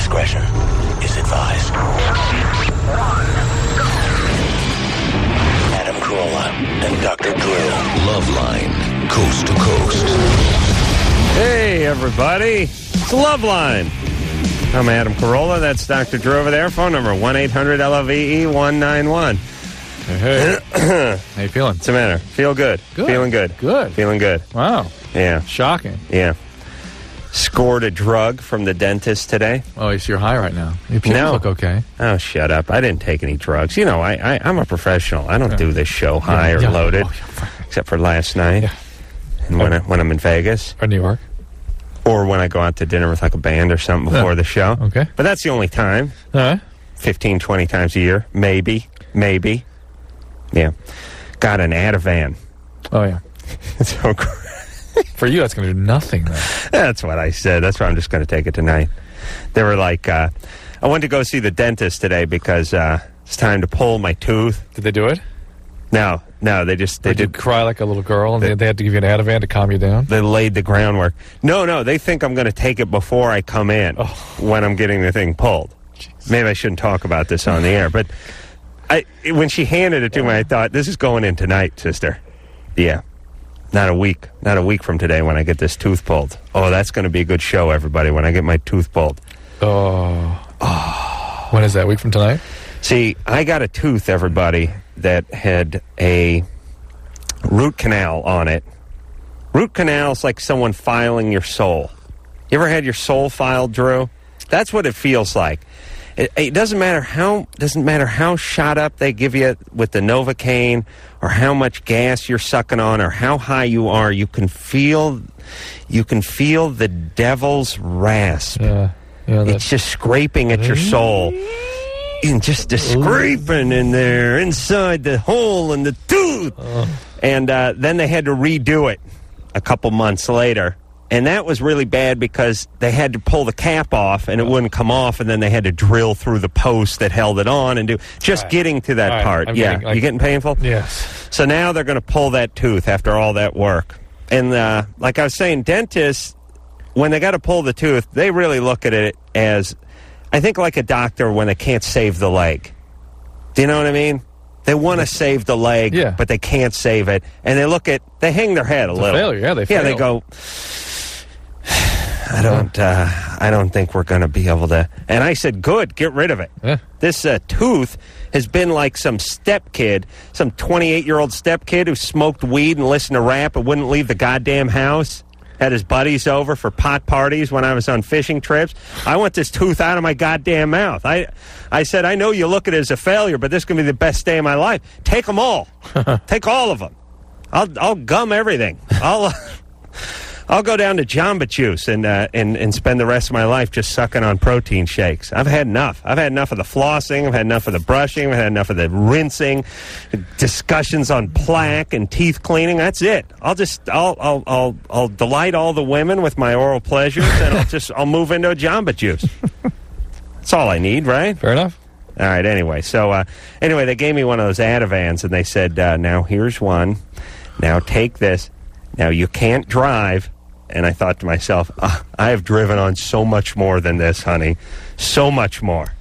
discretion is advised. Adam Carolla and Dr. Drew. Loveline, coast to coast. Hey, everybody. It's Loveline. I'm Adam Carolla. That's Dr. Drew over there. Phone number 1-800-LOVE-191. Hey. How you feeling? What's the matter? Feel good. Good. Feeling good. Good. Feeling good. Wow. Yeah. Shocking. Yeah. Scored a drug from the dentist today. Oh, so you're high right now. Your pupils look okay. Oh, shut up. I didn't take any drugs. You know, I'm a professional. I don't do this show high or loaded, except for last night and when I'm in Vegas. Or New York. Or when I go out to dinner with like a band or something before the show. Okay. But that's the only time. 15, 20 times a year. Maybe. Yeah. Got an Ativan. Oh, yeah. So for you, that's going to do nothing, though. That's what I said. That's why I'm just going to take it tonight. They were like, I went to go see the dentist today because it's time to pull my tooth. Did they do it? No, they did you cry like a little girl, and they had to give you an Ativan to calm you down? They laid the groundwork. No, they think I'm going to take it before I come in when I'm getting the thing pulled. Jeez. Maybe I shouldn't talk about this on the air, but when she handed it to me, I thought, this is going in tonight, sister. Yeah. Not a week from today when I get this tooth pulled. Oh, that's going to be a good show, everybody, when I get my tooth pulled. Oh. When is that, a week from tonight? See, I got a tooth, everybody, that had a root canal on it. Root canal is like someone filing your soul. You ever had your soul filed, Drew? That's what it feels like. It doesn't matter how shot up they give you with the Novocaine, or how much gas you're sucking on, or how high you are. You can feel the devil's rasp. Yeah, it's just scraping at your soul, and just scraping in there inside the hole in the tooth. And then they had to redo it a couple months later. And that was really bad because they had to pull the cap off and it wouldn't come off, and then they had to drill through the post that held it on and do getting to that part. You getting painful? Yes. So now they're going to pull that tooth after all that work. And like I was saying, dentists, when they got to pull the tooth, they really look at it as, I think, like a doctor when they can't save the leg. Do you know what I mean? They want to save the leg, but they can't save it. And they hang their head a little. Failure, they fail. Yeah, they go, I don't think we're going to be able to. And I said, good, get rid of it. Yeah. This tooth has been like some 28-year-old step kid who smoked weed and listened to rap and wouldn't leave the goddamn house. Had his buddies over for pot parties when I was on fishing trips. I want this tooth out of my goddamn mouth. I said, I know you look at it as a failure, but this is going to be the best day of my life. Take them all. Take all of them. I'll gum everything. I'll go down to Jamba Juice and spend the rest of my life just sucking on protein shakes. I've had enough. I've had enough of the flossing. I've had enough of the brushing. I've had enough of the rinsing, discussions on plaque and teeth cleaning. That's it. I'll delight all the women with my oral pleasures, and I'll move into a Jamba Juice. That's all I need, right? Fair enough. All right. Anyway, they gave me one of those Ativans, and they said, "Now here's one. Now take this. Now you can't drive." And I thought to myself, I have driven on so much more than this, honey. So much more.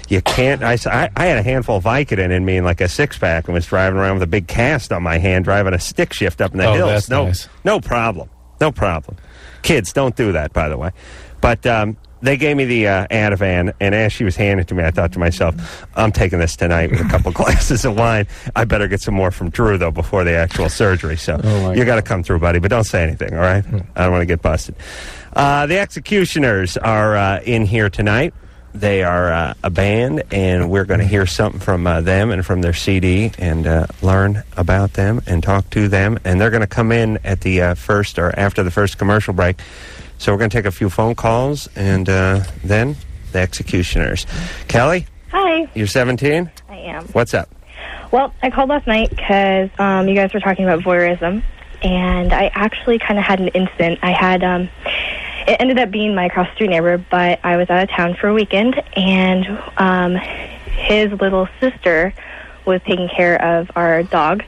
You can't. I had a handful of Vicodin in me in like a six-pack and was driving around with a big cast on my hand, driving a stick shift up in the hills. That's nice. No problem. No problem. Kids, don't do that, by the way. But they gave me the Ativan, and as she was handing it to me, I thought to myself, I'm taking this tonight with a couple glasses of wine. I better get some more from Drew, though, before the actual surgery. So you got to come through, buddy, but don't say anything, all right? I don't want to get busted. The X-Ecutioners are in here tonight. They are a band, and we're going to hear something from them and from their CD and learn about them and talk to them. And they're going to come in at the first or after the first commercial break. So we're going to take a few phone calls, and then the X-Ecutioners. Kelly? Hi. You're 17? I am. What's up? Well, I called last night because you guys were talking about voyeurism, and I actually kind of had an incident. I had, it ended up being my cross-street neighbor, but I was out of town for a weekend, and his little sister was taking care of our dog.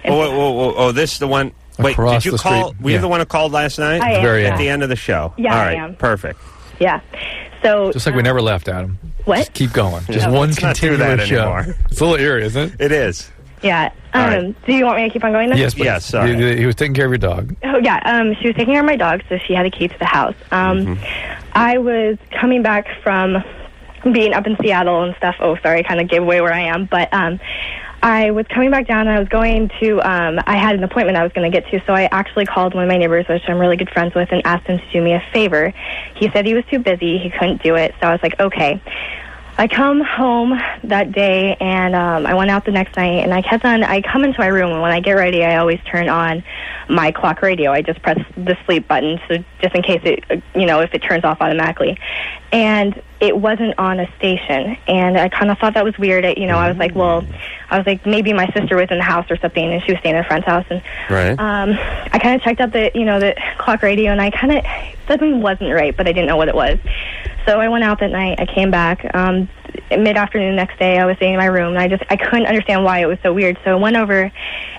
Oh, this is the one... Wait, did you call? Were you the one who called last night? I am. At the end of the show? Yeah, all right, I am. Perfect. Yeah. So Just like we never left, Adam. What? Just keep going. Just Yeah, one let's not do that continuous show. anymore. It's a little eerie, isn't it? It is. Yeah. All right. Do you want me to keep on going then? Yes, please. Yes, sorry. He was taking care of your dog. Oh, yeah. She was taking care of my dog, so she had a key to the house. I was coming back from being up in Seattle and stuff. Oh, sorry, I kind of gave away where I am. But I was coming back down, and I was going to, I had an appointment I was going to get to, so I actually called one of my neighbors, which I'm really good friends with, and asked him to do me a favor. He said he was too busy. He couldn't do it, so I was like, okay. I come home that day, and I went out the next night, and I come into my room, and when I get ready, I always turn on my clock radio. I just press the sleep button, so just in case it, if it turns off automatically. And it wasn't on a station, and I kind of thought that was weird. I was like, maybe my sister was in the house or something, and she was staying at a friend's house, and Right. I kind of checked out the clock radio, and I kind of, something wasn't right, but I didn't know what it was. So I went out that night. I came back mid-afternoon next day. I was sitting in my room, and I couldn't understand why it was so weird. So I went over,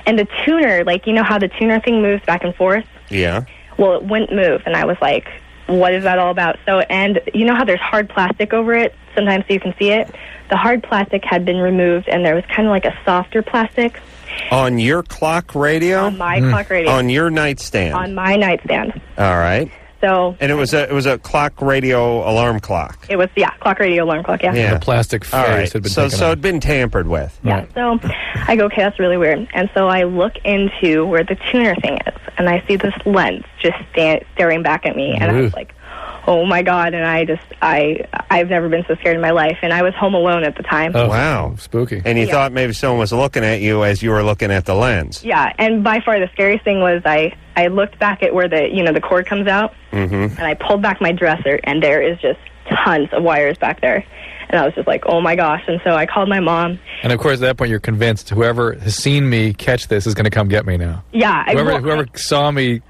and the tuner, how the tuner thing moves back and forth? Yeah. Well, it wouldn't move, and I was like, what is that all about? So, and you know how there's hard plastic over it, sometimes so you can see it? The hard plastic had been removed, and there was kind of like a softer plastic. On your clock radio? On my clock radio. On your nightstand? On my nightstand. All right. So, And it was a clock radio alarm clock. it was, clock radio, alarm clock, Yeah. The plastic face All right. had been So taken off. it'd been tampered with. yeah, so I go, okay, that's really weird. And so I look into where the tuner thing is, and I see this lens just staring back at me, and I was Ugh. like, oh my God, and I've never been so scared in my life, and I was home alone at the time. Oh, Wow. spooky. And you Yeah. thought maybe someone was looking at you as you were looking at the lens. Yeah, and by far the scariest thing was I looked back at where the cord comes out, and I pulled back my dresser, and there is just tons of wires back there. And I was just like, oh my gosh. And so I called my mom. And of course, at that point, you're convinced whoever has seen me catch this is going to come get me now. Yeah. Whoever saw me,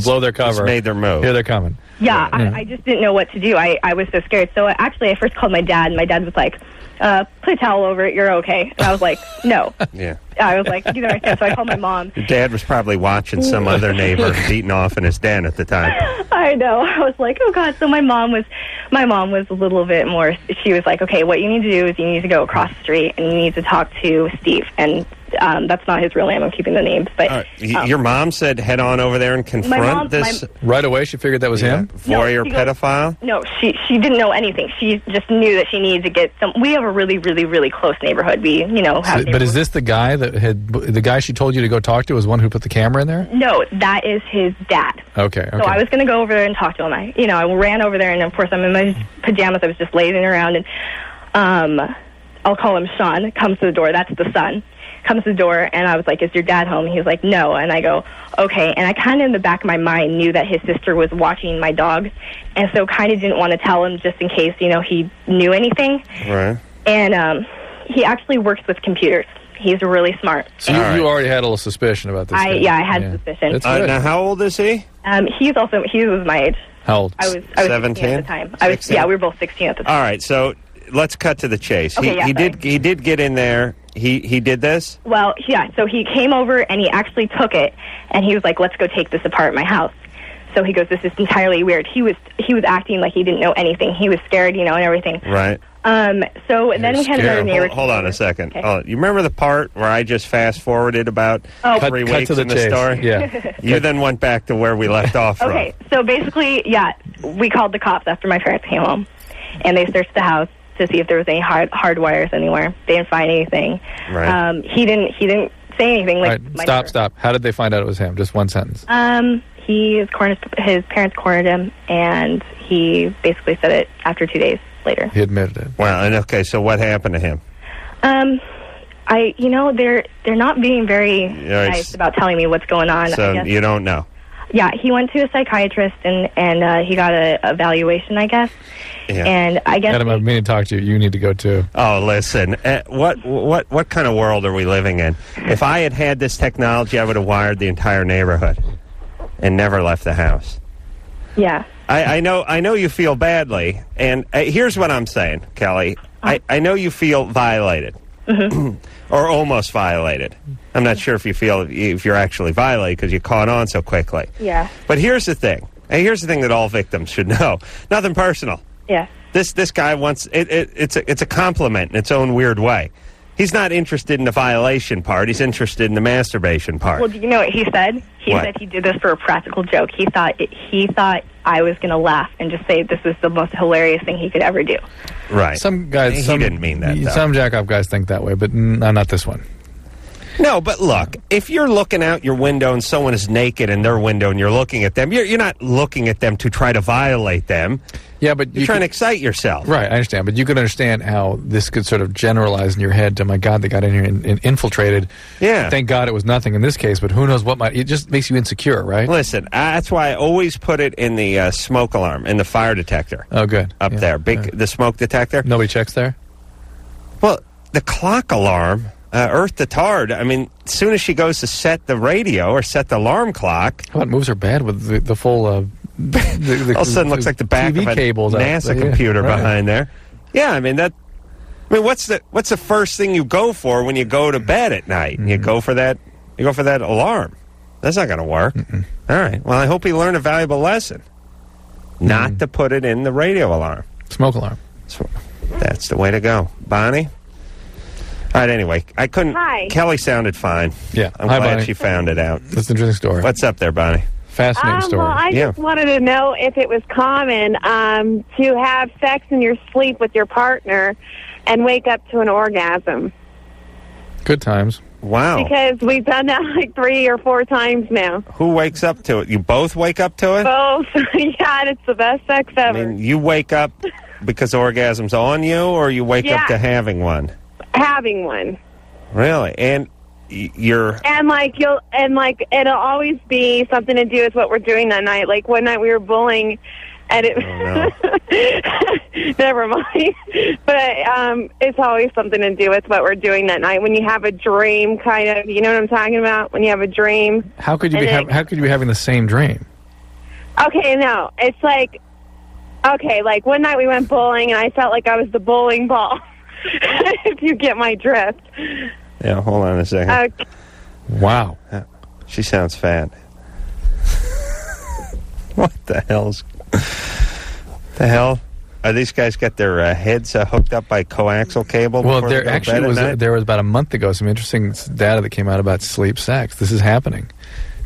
blow their cover. Just made their move. Here they're coming. Yeah, I just didn't know what to do. I was so scared. So actually, I first called my dad, and my dad was like, put a towel over it, you're okay. And I was like, no. Yeah. I was like, you don't understand. So I called my mom. Your dad was probably watching some other neighbor beating off in his den at the time. I know. I was like, oh God. So my mom was a little bit more, she was like, okay, what you need to do is you need to go across the street, and you need to talk to Steve. And that's not his real name. I'm keeping the names. But Your mom said head on over there and confront this Right away, she figured that was him? voyeur she goes- pedophile? No, she didn't know anything. She just knew that she needed to get some. We have a really, really, really close neighborhood. We, have. But is this the guy the guy she told you to go talk to was one who put the camera in there? No, that is his dad. Okay. So I was going to go over there and talk to him. I ran over there, and of course I'm in my pajamas. I was just lazing around, and I'll call him Sean. Comes to the door. That's the son. Comes to the door, and I was like, is your dad home? He's like, no. And I go, okay. And I kind of in the back of my mind knew that his sister was watching my dog, and so kind of didn't want to tell him just in case, he knew anything. Right. And he actually works with computers. He's really smart. So you already had a little suspicion about this. I had suspicion. That's good. Now, how old is he? He was my age. How old? I was 17 16 at the time. I was 16? we were both 16 at the time. All right, so let's cut to the chase. Okay, he did get in there. He did this? Well, yeah, so he came over and he actually took it, and he was like, let's go take this apart at my house. So he goes, this is entirely weird. He was acting like he didn't know anything. He was scared, and everything. Right. So then we had another neighbor. Hold on a second. Okay. You remember the part where I just fast forwarded about 3 Cut weeks to the in the chase. story? Yeah. You then went back to where we left off from. Okay, so basically, yeah, we called the cops after my parents came home, and they searched the house to see if there was any hard wires anywhere. They didn't find anything. Right. He didn't say anything. Like All right, stop. How did they find out it was him? Just one sentence. His parents cornered him, and he basically said it after 2 days later. He admitted it. Well, and okay, so what happened to him? They're not being very nice about telling me what's going on. So I guess. you don't know. Yeah, he went to a psychiatrist, and he got a evaluation, I guess. Yeah. And I guess Adam, I've been meaning to talk to you. You need to go too. Oh, listen. What kind of world are we living in? If I had this technology, I would have wired the entire neighborhood and never left the house. Yeah. I know you feel badly, and here's what I'm saying, Kelly. I know you feel violated, or almost violated. I'm not sure if you feel if you're actually violated because you caught on so quickly. Yeah. But here's the thing. Here's the thing that all victims should know. Nothing personal. Yeah. This guy wants it's a compliment in its own weird way. He's not interested in the violation part. He's interested in the masturbation part. Well, do you know what he said? He said he did this for a practical joke. He thought I was going to laugh and just say this was the most hilarious thing he could ever do. Right. Some guys... He didn't mean that, though. Some jack-off guys think that way, but not this one. No, but look, if you're looking out your window and someone is naked in their window and you're looking at them, you're not looking at them to try to violate them. Yeah, but you're trying to excite yourself. Right, I understand. But you could understand how this could sort of generalize in your head to, my God, they got in here and infiltrated. Yeah. Thank God it was nothing in this case, but who knows what might... It just makes you insecure, right? Listen, that's why I always put it in the smoke alarm, in the fire detector. Oh, good. Up there. The smoke detector. Nobody checks there? Well, the clock alarm... Earth to Tard. I mean, as soon as she goes to set the radio or set the alarm clock... How about moves are bad with the full... all of a sudden looks like the back TV of a cables NASA computer behind there. Yeah, I mean, what's the first thing you go for when you go to bed at night? Mm-hmm. You go for that alarm. That's not going to work. Mm-mm. All right. Well, I hope he learned a valuable lesson. Not to put it in the radio alarm. Smoke alarm. So, that's the way to go. Bonnie? All right, anyway, I couldn't... Hi. Kelly sounded fine. Yeah. I'm Hi, glad Bonnie. she found it out. That's an interesting story. What's up there, Bonnie? Fascinating story. Well, I just wanted to know if it was common to have sex in your sleep with your partner and wake up to an orgasm. Good times. Wow. Because we've done that like 3 or 4 times now. Who wakes up to it? You both wake up to it? Both. Yeah, and it's the best sex ever. I mean, you wake up because orgasm's on you, or you wake up to having one? Having one. Really? And you're... And it'll always be something to do with what we're doing that night. Like one night we were bowling, and it... Oh, no. Never mind. But it's always something to do with what we're doing that night. When you have a dream, kind of, you know what I'm talking about? When you have a dream. How could you be having the same dream? Okay, no. It's like one night we went bowling, and I felt like I was the bowling ball. If you get my drift. Yeah, hold on a second. Okay. Wow. She sounds fat. What the hell? Are these guys got their heads hooked up by coaxial cable? Well, there was about a month ago some interesting data that came out about sleep sex. This is happening.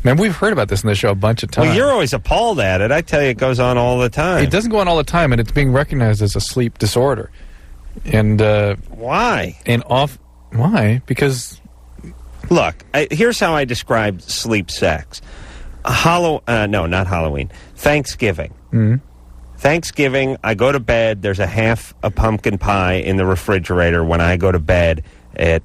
Man, we've heard about this in the show a bunch of times. Well, you're always appalled at it. I tell you, it goes on all the time. It doesn't go on all the time, and it's being recognized as a sleep disorder. And why? Why? Because look, here's how I describe sleep sex. Not Halloween. Thanksgiving. Mm-hmm. Thanksgiving, I go to bed. There's a half a pumpkin pie in the refrigerator when I go to bed at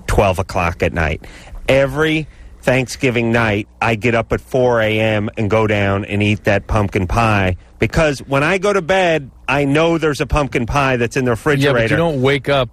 12 o'clock at night. Every Thanksgiving night, I get up at 4 a.m. and go down and eat that pumpkin pie because when I go to bed, I know there's a pumpkin pie that's in the refrigerator. Yeah, but you don't wake up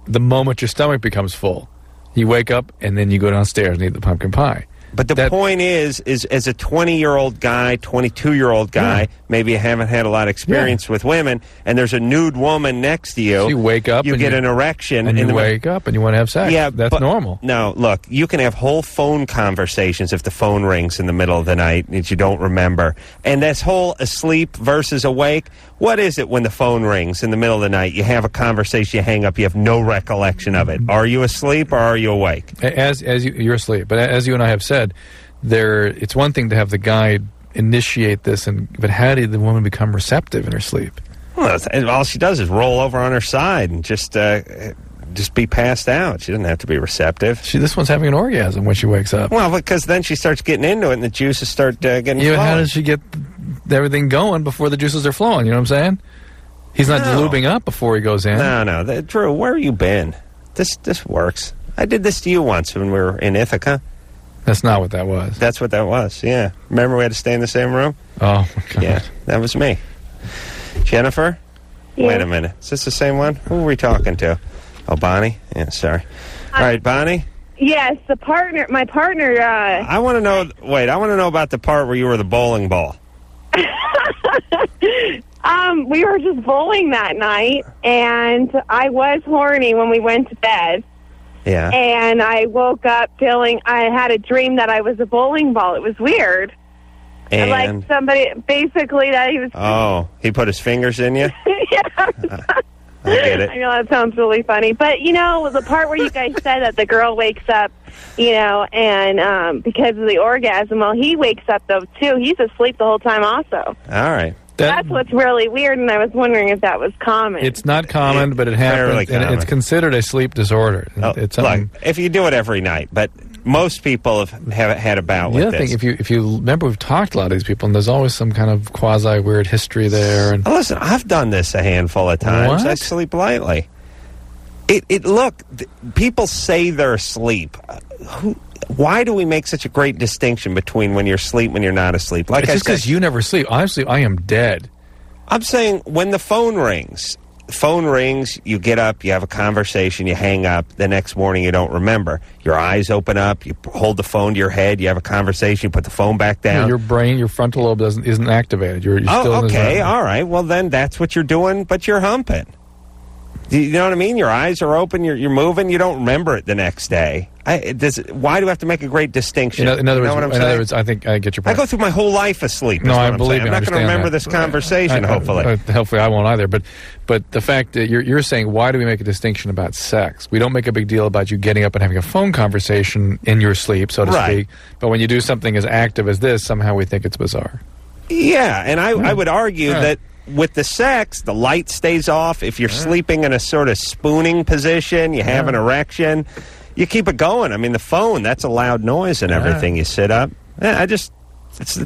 the moment your stomach becomes full. You wake up and then you go downstairs and eat the pumpkin pie. But the point is as a 20-year-old guy, 22-year-old guy, maybe you haven't had a lot of experience with women, and there's a nude woman next to you. So you wake up, you get an erection, and you wake up and you want to have sex. Yeah, that's normal. No, look, you can have whole phone conversations if the phone rings in the middle of the night that you don't remember. And this whole asleep versus awake. What is it when the phone rings in the middle of the night? You have a conversation, you hang up, you have no recollection of it. Are you asleep or are you awake? You're asleep. But as you and I have said, it's one thing to have the guy initiate this, but how did the woman become receptive in her sleep? Well, all she does is roll over on her side and just be passed out. She doesn't have to be receptive. This one's having an orgasm when she wakes up. Well, because then she starts getting into it and the juices start getting flowing. How does she get everything going before the juices are flowing? You know what I'm saying? He's not lubing up before he goes in. No. Drew, where have you been? This works. I did this to you once when we were in Ithaca. That's not what that was. That's what that was, yeah. Remember we had to stay in the same room? Oh, my God. Yeah, that was me. Jennifer? Yeah. Wait a minute. Is this the same one? Who were we talking to? Oh, Bonnie? Yeah, sorry. All right, Bonnie? Yes, my partner... I want to know about the part where you were the bowling ball. We were just bowling that night, and I was horny when we went to bed. Yeah. And I woke up I had a dream that I was a bowling ball. It was weird. And like somebody, basically, that he was... Oh, he put his fingers in you? Yeah. I get it. I know that sounds really funny. But, you know, the part where you guys said that the girl wakes up, you know, and because of the orgasm, well, he wakes up, though, too. He's asleep the whole time also. All right. That's what's really weird, and I was wondering if that was common. It's not common, but it happens, and it's considered a sleep disorder. It's look, if you do it every night, but most people have had a bout with the other this. thing, if you remember, we've talked to a lot of these people, and there's always some kind of quasi-weird history there. And listen, I've done this a handful of times. What? I sleep lightly. People say they're asleep. Why do we make such a great distinction between when you're asleep when you're not asleep? Like it's just because you never sleep. Honestly, I am dead. I'm saying when the phone rings, you get up, you have a conversation, you hang up. The next morning, you don't remember. Your eyes open up, you hold the phone to your head, you have a conversation, you put the phone back down. Yeah, your brain, your frontal lobe isn't activated. You're still in okay, all right. Well, then that's what you're doing, but you're humping. You know what I mean? Your eyes are open, you're moving, you don't remember it the next day. Why do I have to make a great distinction? In other words, I think I get your point. I go through my whole life asleep. No, I believe you. I'm not going to remember this conversation, hopefully. Hopefully I won't either. But the fact that you're saying, why do we make a distinction about sex? We don't make a big deal about you getting up and having a phone conversation in your sleep, so to speak. But when you do something as active as this, somehow we think it's bizarre. Yeah, and I would argue that with the sex, the light stays off. If you're sleeping in a sort of spooning position, you have an erection, you keep it going. I mean, the phone, that's a loud noise and everything. You sit up. It's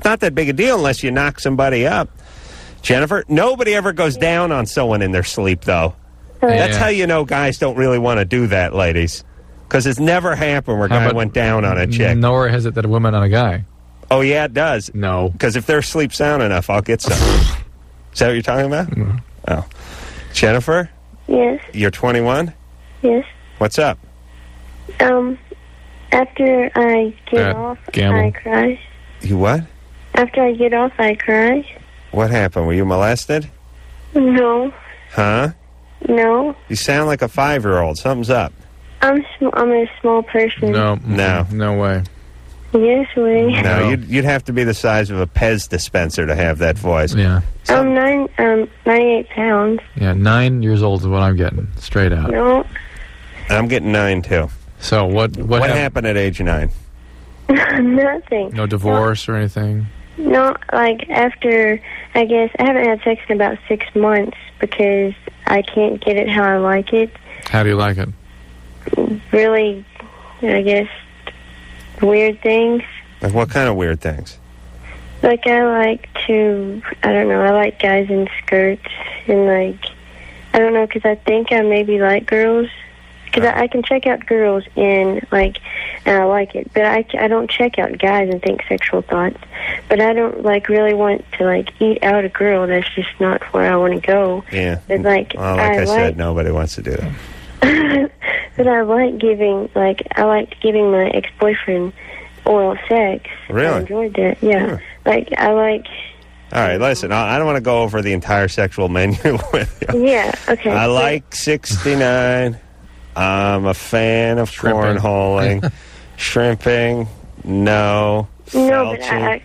not that big a deal unless you knock somebody up. Jennifer, nobody ever goes down on someone in their sleep, though. That's how you know guys don't really want to do that, ladies. Because it's never happened where a guy went down on a chick. Nor has it that a woman on a guy. Oh, yeah, it does. No. Because if they're sleep sound enough, I'll get some. Is that what you're talking about? Mm-hmm. Oh. Jennifer? Yes. You're 21? Yes. What's up? After I get off, I cry. You what? After I get off, I cry. What happened? Were you molested? No. Huh? No. You sound like a 5-year-old. Something's up. I'm a small person. No way. Yes, way. No, you'd have to be the size of a Pez dispenser to have that voice. Yeah. I'm 98 pounds. Yeah, 9 years old is what I'm getting, straight out. No. I'm getting 9, too. So what happened at age 9? Nothing. No divorce or anything? No, like after, I guess, I haven't had sex in about 6 months because I can't get it how I like it. How do you like it? Really, I guess, weird things. Like what kind of weird things? Like I like guys in skirts and I don't know, because I think I maybe like girls. Because I can check out girls and I like it, but I don't check out guys and think sexual thoughts. But I don't really want to eat out a girl. That's just not where I want to go. Yeah. But I said, nobody wants to do that. But I like giving my ex-boyfriend oral sex. Really? I enjoyed that. Yeah. All right, listen, I don't want to go over the entire sexual menu with you. Yeah. Okay. I like 69. I'm a fan of cornholing. Shrimping, no. No, but I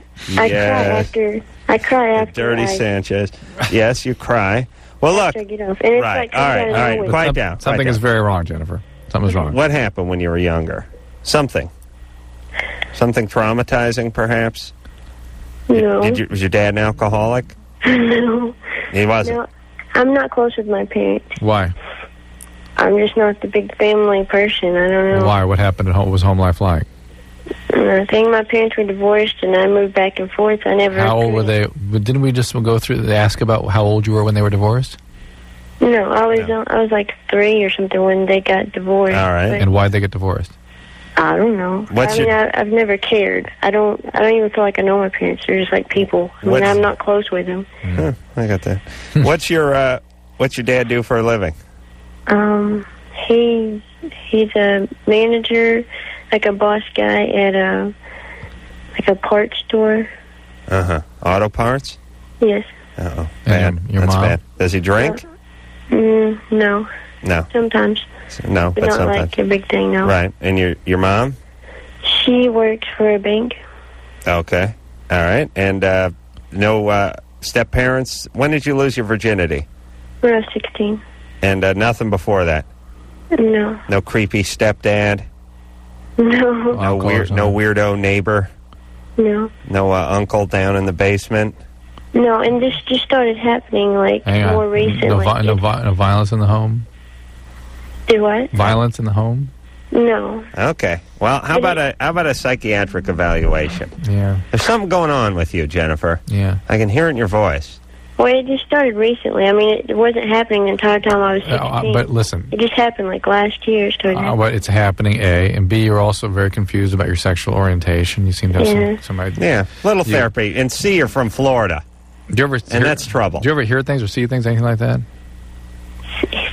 cry after. Dirty Sanchez. Yes, you cry. Well, look. I get off. And it's right. All right. Quiet down. Something is very wrong, Jennifer. Something's wrong. What happened when you were younger? Something traumatizing, perhaps? No. Was your dad an alcoholic? No. He wasn't? No. I'm not close with my parents. Why? I'm just not the big family person. I don't know. Why? What happened? What was home life like? I think my parents were divorced, and I moved back and forth. How old were they? Didn't we just go through? Ask about how old you were when they were divorced? No, I was like 3 or something when they got divorced. All right. And why'd they get divorced? I don't know. I've never cared. I don't even feel like I know my parents. They're just like people. I'm not close with them. Huh, I got that. What's your dad do for a living? He's a manager, like a boss guy at a parts store. Auto parts? Yes. Uh-oh. And Bad. your That's mom? bad. Does he drink? No. No. Sometimes. No, but but not sometimes. like a big thing, no. Right. And your mom? She works for a bank. Okay. All right. And no step-parents. When did you lose your virginity? When I was 16. And nothing before that? No. No creepy stepdad? No. No weirdo neighbor? No. No uncle down in the basement? No, and this just started happening, like, more recently. No violence in the home? Do what? Violence in the home? No. Okay. Well, how about a psychiatric evaluation? Yeah. There's something going on with you, Jennifer. Yeah. I can hear it in your voice. Well, it just started recently. I mean, it wasn't happening the entire time I was 16. But listen. It just happened, like, last year. But it's happening, A. And B, you're also very confused about your sexual orientation. You seem to have some idea. Yeah. Little therapy. And C, you're from Florida. Do you ever that's trouble. Do you ever hear things or see things, anything like that?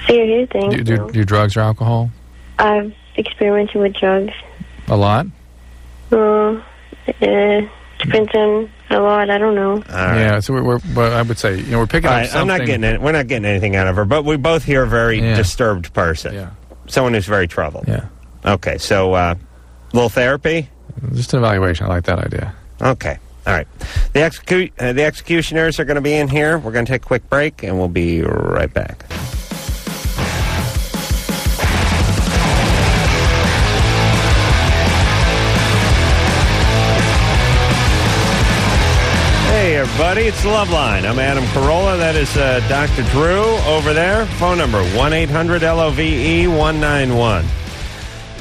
Hear things. Do drugs or alcohol? I've experimented with drugs. A lot? Depends on a lot. I don't know. Right. Yeah, so I would say, we're picking up something. We're not getting anything out of her, but we both hear a very disturbed person. Yeah. Someone who's very troubled. Yeah. Okay, so little therapy? Just an evaluation. I like that idea. Okay. All right. The X-Ecutioners are going to be in here. We're going to take a quick break, and we'll be right back. Hey, everybody. It's Loveline. I'm Adam Carolla. That is Dr. Drew over there. Phone number 1-800-LOVE-191.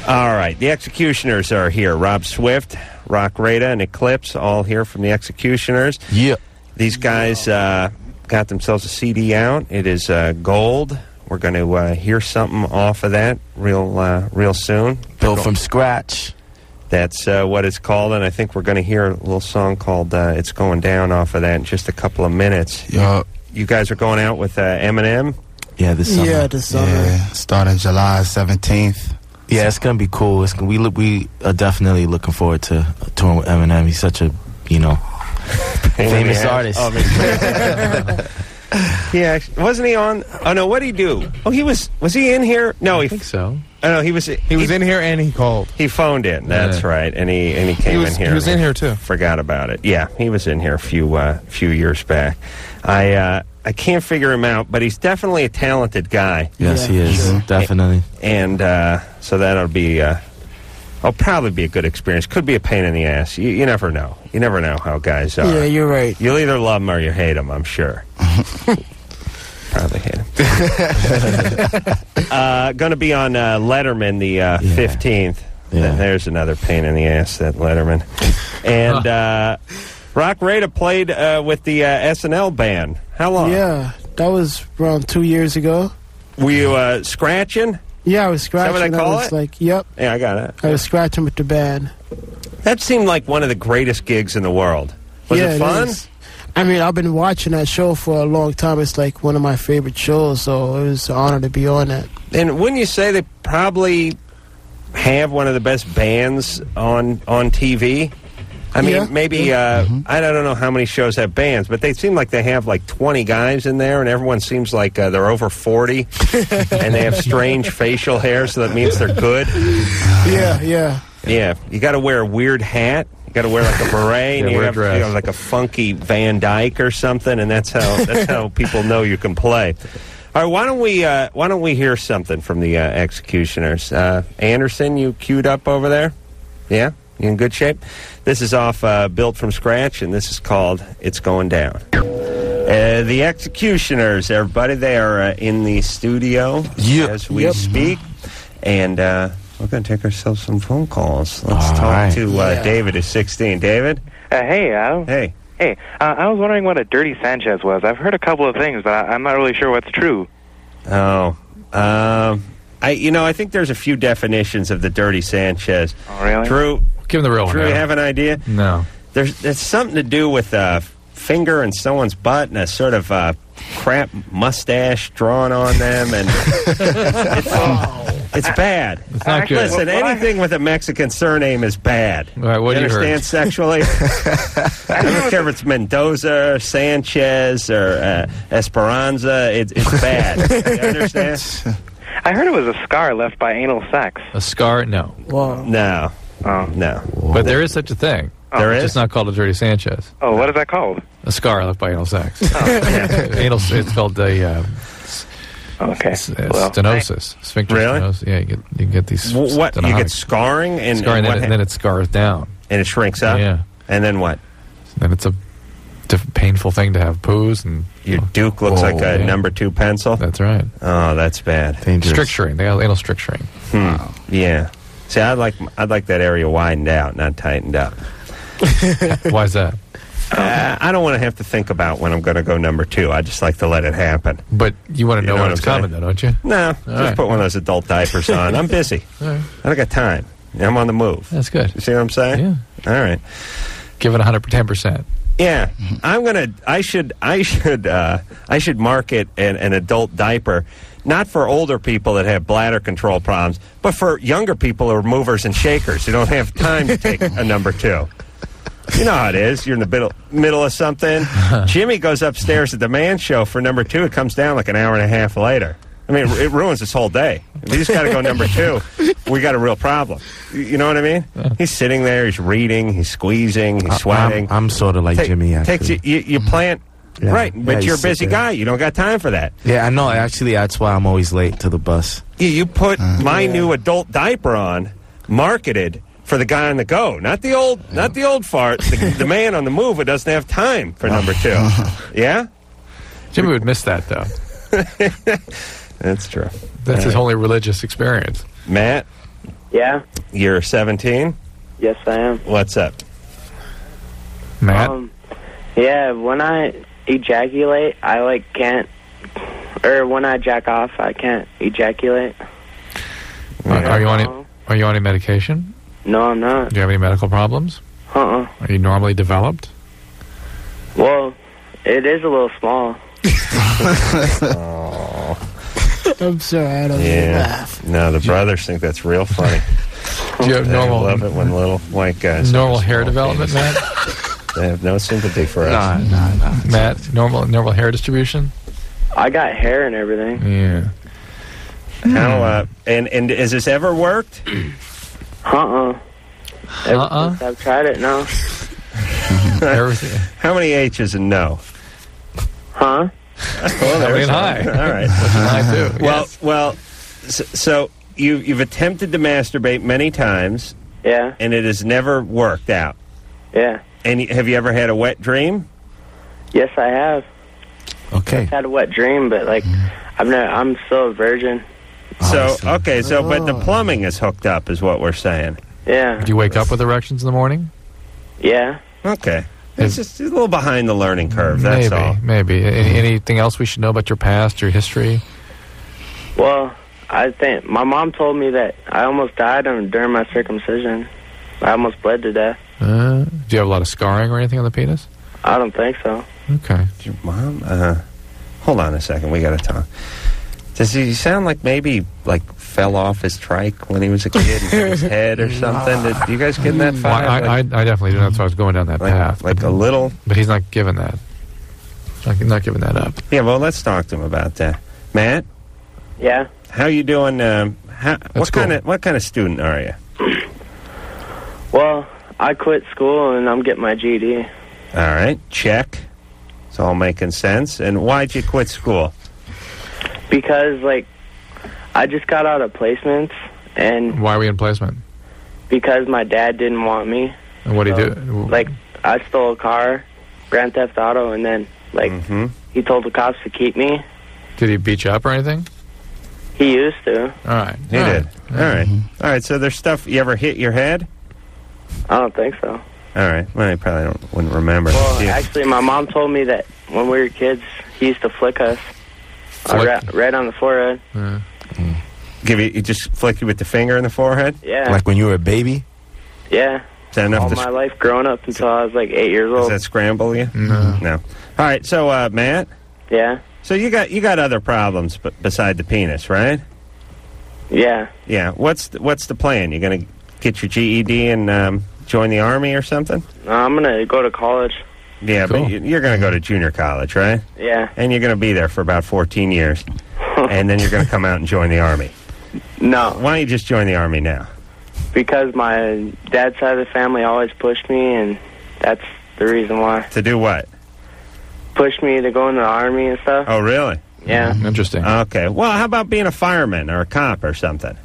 All right. The X-Ecutioners are here. Rob Swift, Rock Rada, and Eclipse, all here from the X-Ecutioners. Yeah. These guys got themselves a CD out. It is Gold. We're going to hear something off of that real soon. Built from scratch. That's what it's called, and I think we're going to hear a little song called It's Going Down off of that in just a couple of minutes. Yeah. You guys are going out with Eminem? Yeah, this summer. Yeah, this summer. Yeah, starting July 17th. Yeah, it's going to be cool. We are definitely looking forward to touring with Eminem. He's such a, famous artist. Oh, yeah, wasn't he on? Oh no, what did he do? Oh, was he in here? No, I think so. Oh no, he was in here and he called. He phoned in. That's right, and he came in here. He was in here too. Forgot about it. Yeah, he was in here a few years back. I can't figure him out, but he's definitely a talented guy. Yes, he is. Sure. Definitely. And so that'll be. It'll probably be a good experience. Could be a pain in the ass. You never know. You never know how guys are. Yeah, you're right. You'll either love them or you hate them, I'm sure. Probably hate him. Going to be on Letterman the 15th. Yeah. There's another pain in the ass, that Letterman. And Rock Rada played with the SNL band. How long? Yeah, that was around 2 years ago. Were you scratching? Yeah, I was scratching. Is that what I call it? Like, yep. Yeah, I got it. I was scratching with the band. That seemed like one of the greatest gigs in the world. Was it fun? I mean, I've been watching that show for a long time. It's like one of my favorite shows, so it was an honor to be on that. And wouldn't you say they probably have one of the best bands on TV? I mean, maybe, I don't know how many shows have bands, but they seem like they have like 20 guys in there, and everyone seems like they're over 40, and they have strange facial hair, so that means they're good. Yeah. Yeah, you got to wear a weird hat. You got to wear like a beret, and you have like a funky Van Dyke or something, and that's how people know you can play. All right, why don't we hear something from the X-Ecutioners? Anderson, you queued up over there? Yeah, you in good shape? This is off Built from Scratch, and this is called It's Going Down. The X-Ecutioners, everybody, they are in the studio as we speak, and we're going to take ourselves some phone calls. Let's talk to David, who's 16. David? Hey, Adam. Hey. Hey, I was wondering what a dirty Sanchez was. I've heard a couple of things, but I'm not really sure what's true. Oh, I think there's a few definitions of the dirty Sanchez. Oh, really? Drew, give him the real one. Drew, you have an idea? No. There's something to do with a finger in someone's butt and a sort of crap mustache drawn on them, and it's bad. It's not good. Listen, anything with a Mexican surname is bad. All right, what do you understand sexually? I don't care if it's Mendoza, or Sanchez, or Esperanza. It's bad. You understand? I heard it was a scar left by anal sex. A scar? No. Wow. No. Oh. No. But there is such a thing. There It's is? just not called a dirty Sanchez. Oh, what is that called? A scar left by anal sex. Anal. It's called the Okay. stenosis. Sphincter Really? stenosis. Yeah, you get these. What? You get stenotic- scarring? And scarring, what and then it scars down. and it shrinks up? Yeah. And then what? Then it's a painful thing to have poos and Your Duke looks like a number 2 pencil? That's right. Oh, that's bad. Stricturing. They got anal stricturing. Yeah. See, I'd like that area widened out, not tightened up. Why is that? I don't want to have to think about when I'm going to go number 2. I just like to let it happen. But you want to know when what it's I'm saying? coming, though, don't you? No, just put one of those adult diapers on. I'm busy. All right. I don't got time. I'm on the move. That's good. You see what I'm saying? Yeah. All right. Give it 110%. Yeah, I should market an adult diaper, not for older people that have bladder control problems, but for younger people who are movers and shakers who don't have time to take a number 2. You know how it is. You're in the middle of something. Jimmy goes upstairs at the man show for number 2. It comes down like an hour and a half later. I mean, it ruins his whole day. If he's got to go number 2, we got a real problem. You know what I mean? He's sitting there, he's reading, he's squeezing, he's sweating. I'm sort of like Jimmy, actually. You plant, right, but you're a busy guy. You don't got time for that. Yeah, I know. Actually, that's why I'm always late to the bus. You put my new adult diaper on, marketed for the guy on the go, not the old fart, the man on the move who doesn't have time for number 2. Yeah? Jimmy would miss that, though. That's true. That's his only religious experience. Matt? Yeah? You're 17? Yes, I am. What's up? Matt? Yeah, when I ejaculate, I, can't... Or when I jack off, I can't ejaculate. Are you on any medication? No, I'm not. Do you have any medical problems? Uh-uh. Are you normally developed? Well, it is a little small. I'm sorry, I don't laugh. No, the brothers think that's real funny. Do you have normal... I love it when little white guys... Normal hair development, Matt? They have no sympathy for us. No. Matt, normal hair distribution? I got hair and everything. Yeah. How, and has this ever worked? Ever since I've tried it, no. Everything. How many H's and no? Huh? Well, there's high. All right. High too. Well, so you've attempted to masturbate many times. Yeah. And it has never worked out. Yeah. And have you ever had a wet dream? Yes, I have. Okay. I've had a wet dream, but I'm still a virgin. So but the plumbing is hooked up, is what we're saying. Yeah. Do you wake up with erections in the morning? Yeah. Okay. It's just a little behind the learning curve, that's all. Maybe. Anything else we should know about your past, your history? Well, I think my mom told me that I almost died during my circumcision. I almost bled to death. Do you have a lot of scarring or anything on the penis? I don't think so. Okay. Your mom? Hold on a second. We got to talk. Does he sound like maybe fell off his trike when he was a kid and hit his head or something? Did you guys get in that fight? I definitely do. That's why I was going down that path. A little? But he's not giving that. Not giving that up. Yeah, well, let's talk to him about that. Matt? Yeah? How you doing? What kind of student are you? Well, I quit school and I'm getting my GED. All right, check. It's all making sense. And why'd you quit school? Because, I just got out of placements, and... Why are we in placement? Because my dad didn't want me. And what did he do? I stole a car, Grand Theft Auto, and then, he told the cops to keep me. Did he beat you up or anything? He used to. All right. He did. All right. All right, so there's stuff... You ever hit your head? I don't think so. All right. Well, I probably wouldn't remember. Well, actually, my mom told me that when we were kids, he used to flick us. Right on the forehead. He just flicked you with the finger in the forehead? Yeah. Like when you were a baby? Yeah. Is that enough all my life growing up until I was 8 years old. Does that scramble you? No. All right, so Matt? Yeah. So you got other problems beside the penis, right? Yeah. Yeah. What's the plan? You gonna get your GED and join the Army or something? No, I'm gonna go to college. Yeah, cool. But you're going to go to junior college, right? Yeah. And you're going to be there for about 14 years. And then you're going to come out and join the Army. No. Why don't you just join the Army now? Because my dad's side of the family always pushed me, and that's the reason why. To do what? Pushed me to go in the Army and stuff. Oh, really? Yeah. Interesting. Okay. Well, how about being a fireman or a cop or something?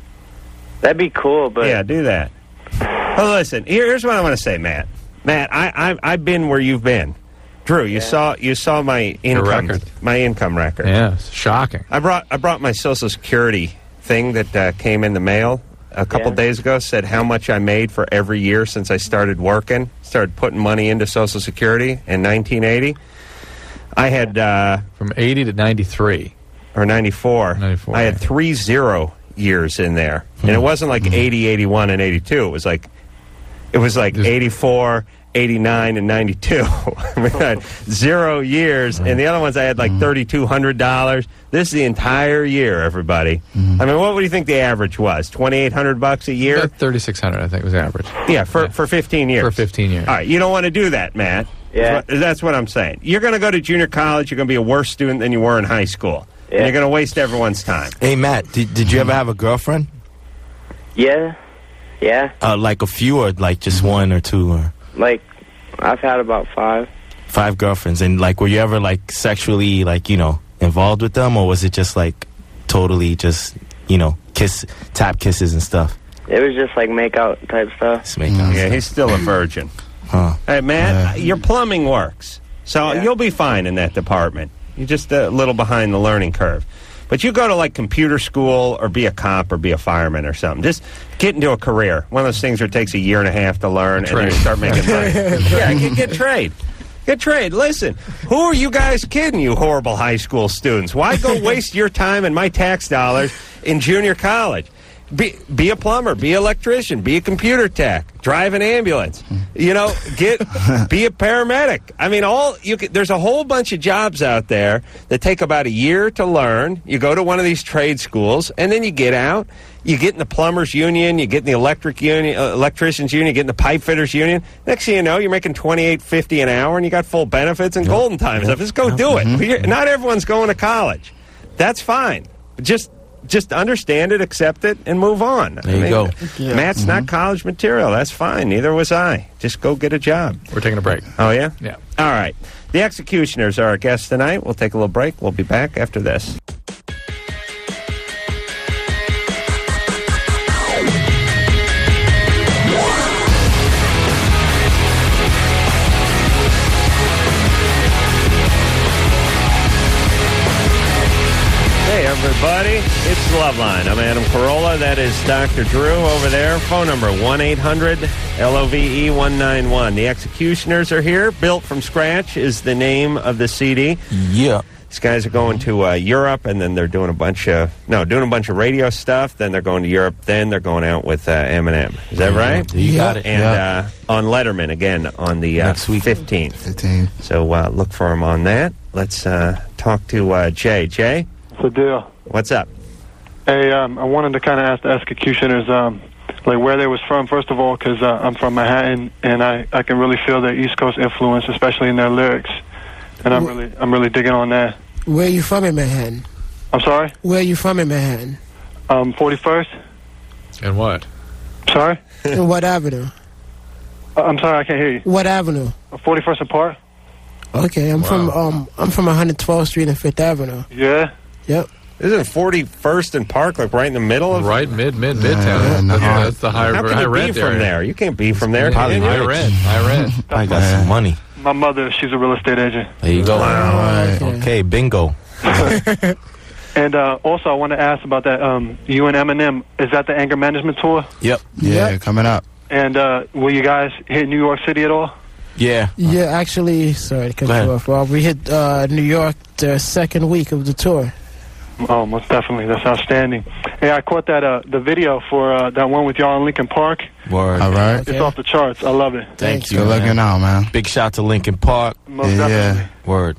That'd be cool, but... Yeah, do that. Well, listen, here's what I want to say, Matt. Matt, I've been where you've been. Drew, you saw my income record. Yeah, it's shocking. I brought my Social Security thing that came in the mail a couple days ago. Said how much I made for every year since I started working. Started putting money into Social Security in 1980. I had from 80 to 93 or 94. 94. I had 3 0 years in there, and it wasn't like 80, 81, and 82. It was like 84. 89 and 92. I mean, I had 0 years, and the other ones I had like $3,200. This is the entire year, everybody. I mean, what do you think the average was? $2,800 a year? About 3,600, I think, was average. Yeah, for 15 years. For 15 years. All right, you don't want to do that, Matt. Yeah. That's what I'm saying. You're going to go to junior college. You're going to be a worse student than you were in high school. Yeah. And you're going to waste everyone's time. Hey, Matt, did you ever have a girlfriend? Yeah. Yeah. Like a few, or like just one or two? Or? Like, I've had about 5. 5 girlfriends. And, like, were you ever, like, sexually, like, involved with them? Or was it just, like, totally just, tap kisses and stuff? It was just, like, make-out type stuff. Just make-out Yeah, stuff. he's still a virgin. Huh. Hey, Matt, your plumbing works. So you'll be fine in that department. You're just a little behind the learning curve. But you go to, like, computer school or be a cop or be a fireman or something. Just get into a career. One of those things where it takes a year and a half to learn, and then you start making money. Yeah, get trade. Get trade. Listen, who are you guys kidding, you horrible high school students? Why go waste your time and my tax dollars in junior college? Be a plumber, be an electrician, be a computer tech, drive an ambulance. Be a paramedic. I mean, there's a whole bunch of jobs out there that take about a year to learn. You go to one of these trade schools, and then you get out. You get in the plumbers union, you get in the electricians union, you get in the pipe fitters union. Next thing you know, you're making $28.50 an hour, and you got full benefits and golden time stuff. Just go do it. Not everyone's going to college. That's fine. Just understand it, accept it, and move on. There you go. Yeah. Matt's not college material. That's fine. Neither was I. Just go get a job. We're taking a break. Oh, yeah? Yeah. All right. The X-Ecutioners are our guests tonight. We'll take a little break. We'll be back after this. Hey, everybody. It's Loveline. I'm Adam Carolla. That is Dr. Drew over there. Phone number 1-800-LOVE-191. The X-Ecutioners are here. Built from Scratch is the name of the CD. Yeah. These guys are going to Europe, and then they're doing a bunch of radio stuff. Then they're going to Europe. Then they're going out with Eminem. Is that right? You got it. And on Letterman again on the Next week. 15th. So look for them on that. Let's talk to Jay. Jay? What's the deal? What's up? Hey, I wanted to kind of ask the X-Ecutioners, like where they was from, first of all, because I'm from Manhattan, and I can really feel their East Coast influence, especially in their lyrics, and I'm really digging on that. Where are you from in Manhattan? I'm sorry? Where are you from in Manhattan? 41st. And what? Sorry? In what avenue? I'm sorry, I can't hear you. What avenue? 41st and Park. Okay, I'm from 112th Street and 5th Avenue. Yeah. Yep. Isn't 41st and Park like right in the middle of midtown? That's the high How can you rent be from there? You can't be from there. Probably high rent. I got some money. My mother, she's a real estate agent. There you go. Wow. Okay, bingo. And also, I want to ask about that. You and Eminem, is that the anger management tour? Yep. Yeah, coming up. And will you guys hit New York City at all? Yeah. Yeah, actually, sorry to cut you off. Well, we hit New York the second week of the tour. Oh, most definitely. That's outstanding. Hey, I caught that the video for that one with y'all in Lincoln Park. Word. All right. It's off the charts. I love it. Thank you. Good looking out, man. Big shout to Lincoln Park. Most definitely. Word.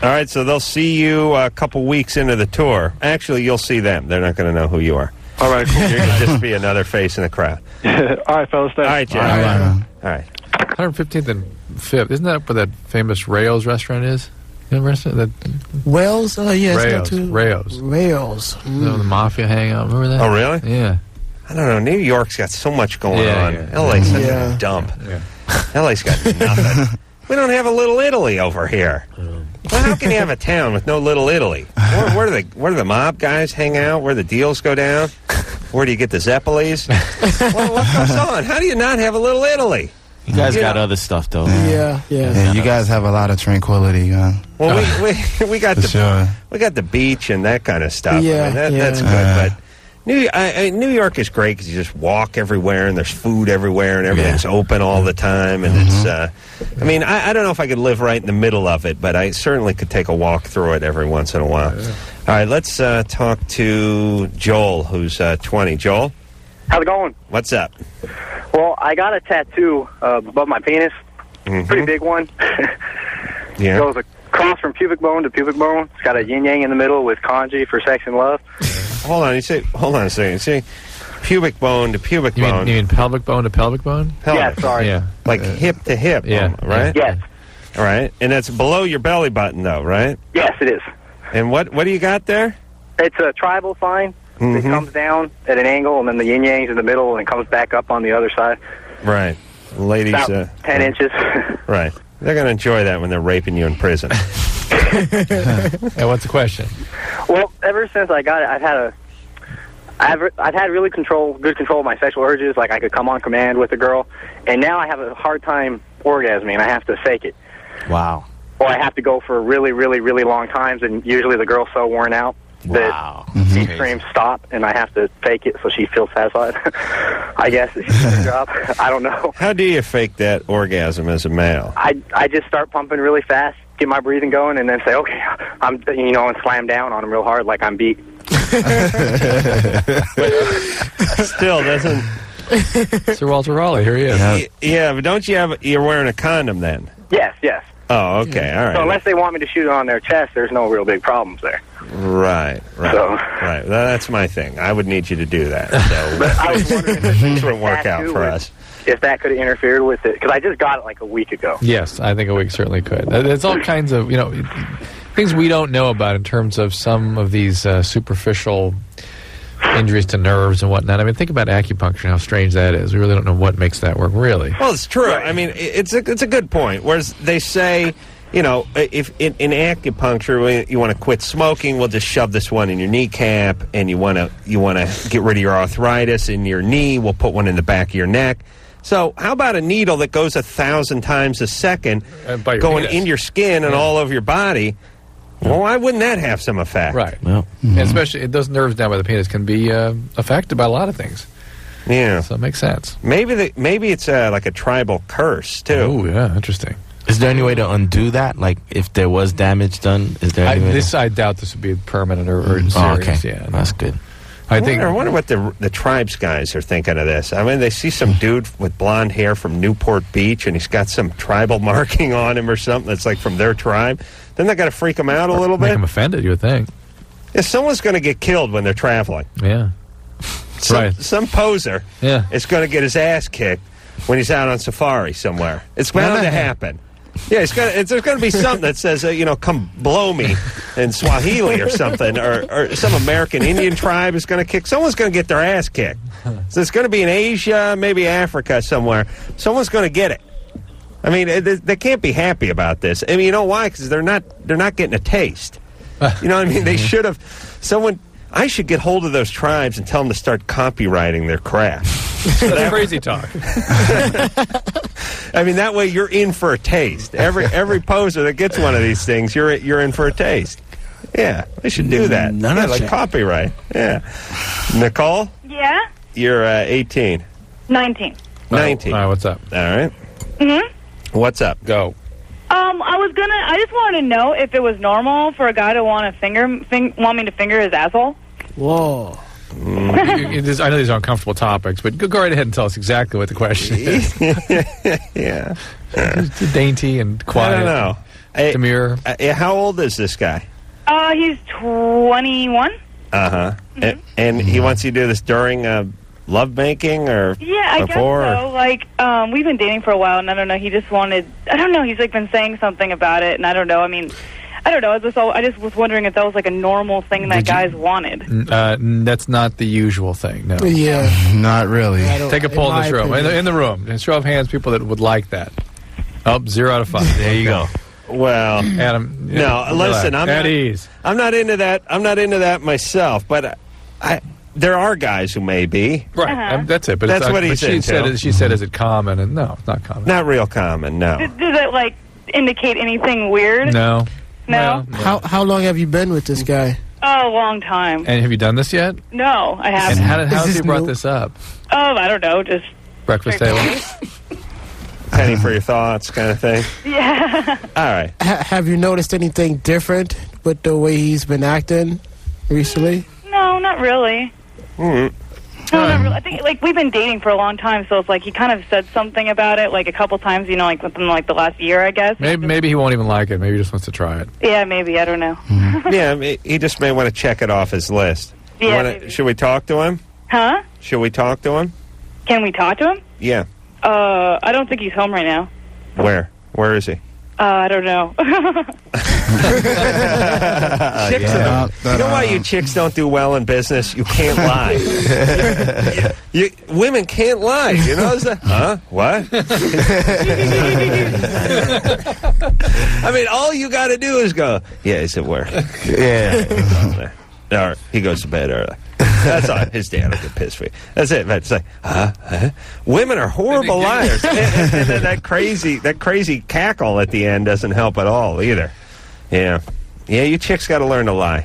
All right, so they'll see you a couple weeks into the tour. Actually, you'll see them. They're not going to know who you are. All right, cool. You're going to just be another face in the crowd. All right, fellas. Thanks. All right, Jay. All right, man. All right. 115th and 5th. Isn't that where that famous Rails restaurant is? You know, restaurant that Wales? Oh, yeah. Rails. Rails. No, the Mafia hangout. Remember that? Oh, really? Yeah. I don't know. New York's got so much going on. Yeah. LA's such a dump. Yeah. LA's got nothing. We don't have a Little Italy over here. Well, how can you have a town with no Little Italy? Where do the mob guys hang out? Where the deals go down? Where do you get the Zeppelis? What goes on? How do you not have a Little Italy? You guys got other stuff, though. Yeah. You guys have a lot of tranquility. Well, we got we got the beach and that kind of stuff. Yeah, I mean, that's good. But New York is great because you just walk everywhere and there's food everywhere and everything's open all the time. And it's, I mean, I don't know if I could live right in the middle of it, but I certainly could take a walk through it every once in a while. Yeah. All right, let's talk to Joel, who's 20. Joel? How's it going? What's up? Well, I got a tattoo above my penis. Pretty big one. Yeah. It goes across from pubic bone to pubic bone. It's got a yin-yang in the middle with kanji for sex and love. Hold on a second. You say pubic bone to pubic bone. You mean pelvic bone to pelvic bone? Yeah, sorry. Yeah. Like hip to hip, right? Yes. All right. And that's below your belly button, though, right? Yes, it is. And what do you got there? It's a tribal sign. It comes down at an angle, and then the yin-yang's in the middle, and it comes back up on the other side. Right. Ladies... About 10 inches. Right. They're going to enjoy that when they're raping you in prison. Hey, what's the question? Well, ever since I got it, I've had really good control of my sexual urges. Like, I could come on command with a girl, and now I have a hard time orgasming, and I have to fake it. Wow. Or I have to go for really, really, really long times, and usually the girl's so worn out that she screams stop, and I have to fake it so she feels satisfied. I guess it's her job. I don't know. How do you fake that orgasm as a male? I just start pumping really fast, get my breathing going, and then say, okay, I'm, and slam down on him real hard like I'm beat. Still doesn't... Sir Walter Raleigh, here he is. Yeah, but don't you're wearing a condom then? Yes. Oh, okay, all right. So unless they want me to shoot it on their chest, there's no real big problems there. Right. Right. That's my thing. I would need you to do that. So but I was wondering if things wouldn't work out for us. If that could have interfered with it, because I just got it like a week ago. Yes, I think a week certainly could. There's all kinds of things we don't know about in terms of some of these superficial injuries to nerves and whatnot. I mean, think about acupuncture and how strange that is. We really don't know what makes that work, really. Well, it's true. Right. I mean, it's a good point. Whereas they say, if in acupuncture you want to quit smoking, we'll just shove this one in your kneecap, and you want to get rid of your arthritis in your knee, we'll put one in the back of your neck. So how about a needle that goes 1,000 times a second going in your skin and all over your body? Well, why wouldn't that have some effect? Right. Well, and especially those nerves down by the penis can be affected by a lot of things. Yeah. So it makes sense. Maybe it's like a tribal curse, too. Oh, yeah. Interesting. Is there any way to undo that? Like, if there was damage done, is there any way I doubt this would be permanent or serious. Oh, okay. Yeah, that's good. I wonder what the tribes guys are thinking of this. I mean, they see some dude with blonde hair from Newport Beach, and he's got some tribal marking on him or something that's like from their tribe. Then they got to freak them out a little bit. Make them offended, you would think. Yeah, someone's going to get killed when they're traveling. Yeah. Some poser is going to get his ass kicked when he's out on safari somewhere. It's bound to happen. Yeah, there's going to be something that says, come blow me in Swahili or something, or some American Indian tribe is going to kick. Someone's going to get their ass kicked. So it's going to be in Asia, maybe Africa somewhere. Someone's going to get it. I mean, they can't be happy about this. I mean, you know why? Because they're not getting a taste. You know what I mean? They should have. I should get hold of those tribes and tell them to start copyrighting their crap. So that's crazy talk. I mean, that way you're in for a taste. Every poser that gets one of these things, you're in for a tast. Yeah, they should do that. Like copyright. Yeah. Nicole? Yeah? You're 18. 19. 19. All right, what's up? All right. Mm-hmm. What's up? Go. I just wanted to know if it was normal for a guy to want me to finger his asshole. Whoa. I know these are uncomfortable topics, but go right ahead and tell us exactly what the question is. Yeah. It's dainty and quiet. I don't know. Demure. How old is this guy? He's 21. Uh-huh. Mm-hmm. And he wants you to do this during love making or yeah, I before? guess so. Like, we've been dating for a while, and I don't know, he just wanted... I don't know, he's, been saying something about it, and I don't know. I mean, I don't know. I just was wondering if that was like a normal thing that guys wanted. That's not the usual thing, no. Yeah. Not really. Take a poll in this room. In the room. And show of hands people that would like that. Oh, 0 out of 5. There you go. Well, Adam. No, listen, I'm not into that. I'm not into that myself, but there are guys who may be. Right. That's it. But that's what he said. She said, is it common? And no, it's not common. Not real common, no. Does it, like, indicate anything weird? No. No? How long have you been with this guy? Oh, a long time. And have you done this yet? No, I haven't. And how has he brought this up? Oh, I don't know, just... Breakfast table? Penny for your thoughts kind of thing? Yeah. All right. Have you noticed anything different with the way he's been acting recently? No, not really. Mm-hmm. No, not really. I think, like, we've been dating for a long time, so it's like he kind of said something about it, like, a couple times, you know, like, within, like, the last year, I guess. Maybe he won't even like it. Maybe he just wants to try it. Yeah, maybe. I don't know. Yeah, he just may want to check it off his list. Yeah, should we talk to him? Huh? Should we talk to him? Can we talk to him? Yeah. I don't think he's home right now. Where? Where is he? I don't know. You know why you chicks don't do well in business? You can't lie. Women can't lie. You know? Huh? What? I mean, all you got to do is go, yeah, he's at work. Yeah. Or he goes to bed early. That's all. His dad will get pissed for you. That's it. It's like, women are horrible liars. And then that crazy cackle at the end doesn't help at all either. Yeah. Yeah, you chicks got to learn to lie.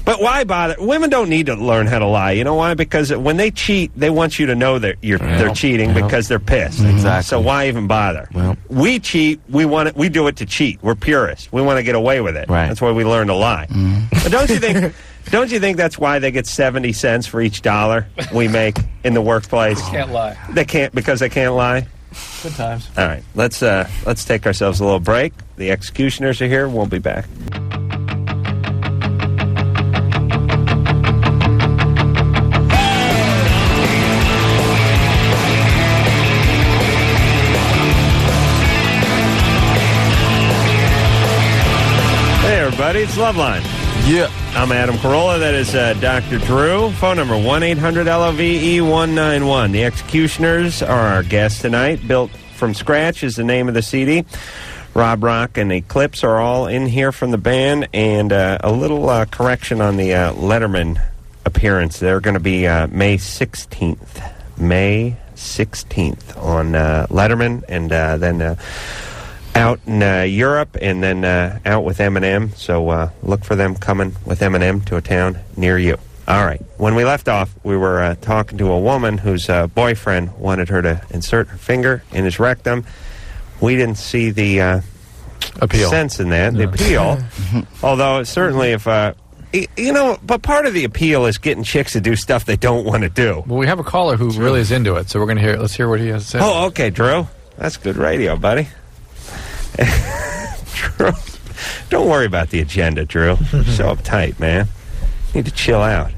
But why bother? Women don't need to learn how to lie. You know why? Because when they cheat, they want you to know that they're cheating because they're pissed. Exactly. So why even bother? Well, we cheat. We do it to cheat. We're purists. We want to get away with it. Right. That's why we learn to lie. But don't you think? Don't you think that's why they get 70 cents for each dollar we make in the workplace? They can't lie. They can't because they can't lie. Good times. All right, let's take ourselves a little break. The X-Ecutioners are here. We'll be back. Hey, everybody, it's Loveline. Yeah. I'm Adam Carolla. That is Dr. Drew. Phone number 1-800-LOVE-191. The X-Ecutioners are our guests tonight. Built from Scratch is the name of the CD. Rob Rock and Eclipse are all in here from the band. And a little correction on the Letterman appearance. They're going to be May 16th. May 16th on Letterman. And then... out in Europe and then out with Eminem. So look for them coming with Eminem to a town near you. All right. When we left off, we were talking to a woman whose boyfriend wanted her to insert her finger in his rectum. We didn't see the appeal sense in that, the appeal. Although certainly if... you know, but part of the appeal is getting chicks to do stuff they don't want to do. Well, we have a caller who really is into it, so we're going to hear. Let's hear what he has to say. Oh, okay, Drew. That's good radio, buddy. Drew, don't worry about the agenda, Drew. You're so uptight, man. You need to chill out.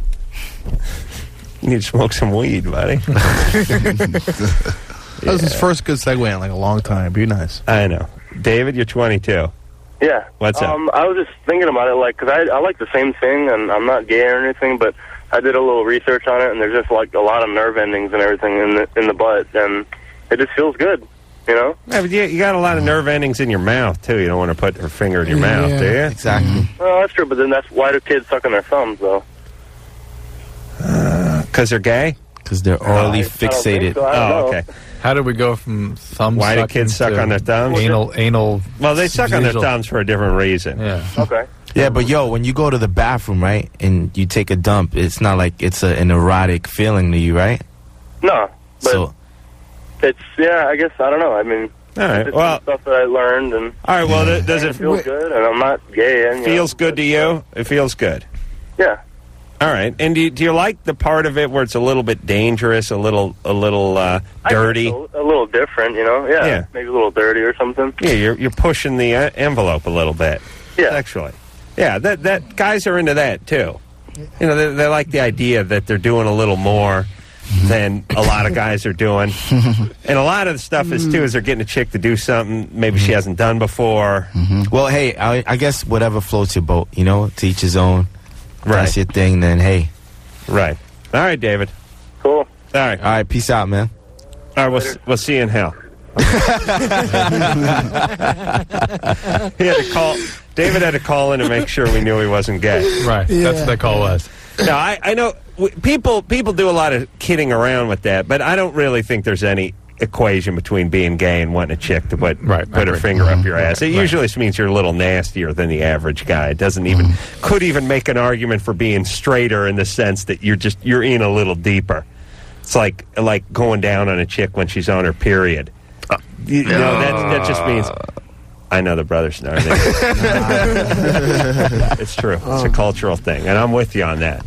You need to smoke some weed, buddy. That was his first good segue in like a long time. Be nice. I know. David, you're 22. Yeah. What's up? I was just thinking about it, like, because I like the same thing, and I'm not gay or anything, but I did a little research on it, and there's just, like, a lot of nerve endings and everything in the butt, and it just feels good. You know? Yeah, but you got a lot of nerve endings in your mouth, too. You don't want to put your finger in your mouth, do you? Exactly. Well, that's true, but then why do kids suck on their thumbs, though? Because they're gay? Because they're orally fixated. So. Oh, okay. How did we go from thumbs? Why do kids suck on their thumbs? Anal. Well, they suck on their thumbs for a different reason. Yeah. Okay. Yeah, but when you go to the bathroom, right, and you take a dump, it's not like it's an erotic feeling to you, right? No, but it's, I guess, I don't know. I mean, all right, it's well, stuff that I learned, and all right, well, does it feel good? And I'm not gay. And, feels good to you? It feels good. Yeah. All right, and do you like the part of it where it's a little bit dangerous, a little dirty, a little different, you know? Yeah, maybe a little dirty or something. Yeah, you're pushing the envelope a little bit. Yeah, sexually. Yeah, that guys are into that too. You know, they like the idea that they're doing a little more than a lot of guys are doing. And a lot of the stuff is too is they're getting a chick to do something maybe she hasn't done before. Well, hey, I guess whatever floats your boat, you know, to each his own. Right. That's your thing, then hey. Right. All right, David. Cool. All right. All right, peace out, man. All right, we'll see you in hell. He had to call. David had to call in to make sure we knew he wasn't gay. Right. That's what that call was. No, I know people do a lot of kidding around with that, but I don't really think there's any equation between being gay and wanting a chick to put her finger up your ass. It usually just means you're a little nastier than the average guy. It doesn't even could even make an argument for being straighter in the sense that you're in a little deeper. It's like going down on a chick when she's on her period. You know, that just means. I know the brothers know. It's true. It's a cultural thing, and I'm with you on that.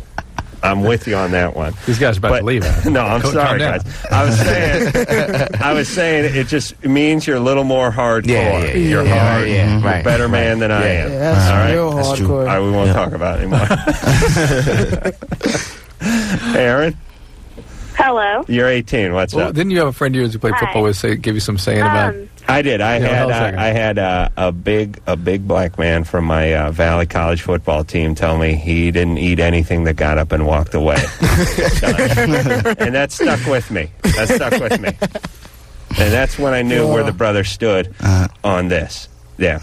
I'm with you on that one. These guys are about to leave. No, I'm sorry, guys. I was saying it just means you're a little more hardcore. You're hard. You're a better man than I am. That's all right? real hardcore. All right, we won't talk about it anymore. Hey, Aaron. Hello. You're 18. What's up? Didn't you have a friend of yours who played football with give you some saying about? I did. I had a big black man from my Valley College football team tell me he didn't eat anything that got up and walked away. And that stuck with me. And that's when I knew where the brothers stood on this. Yeah.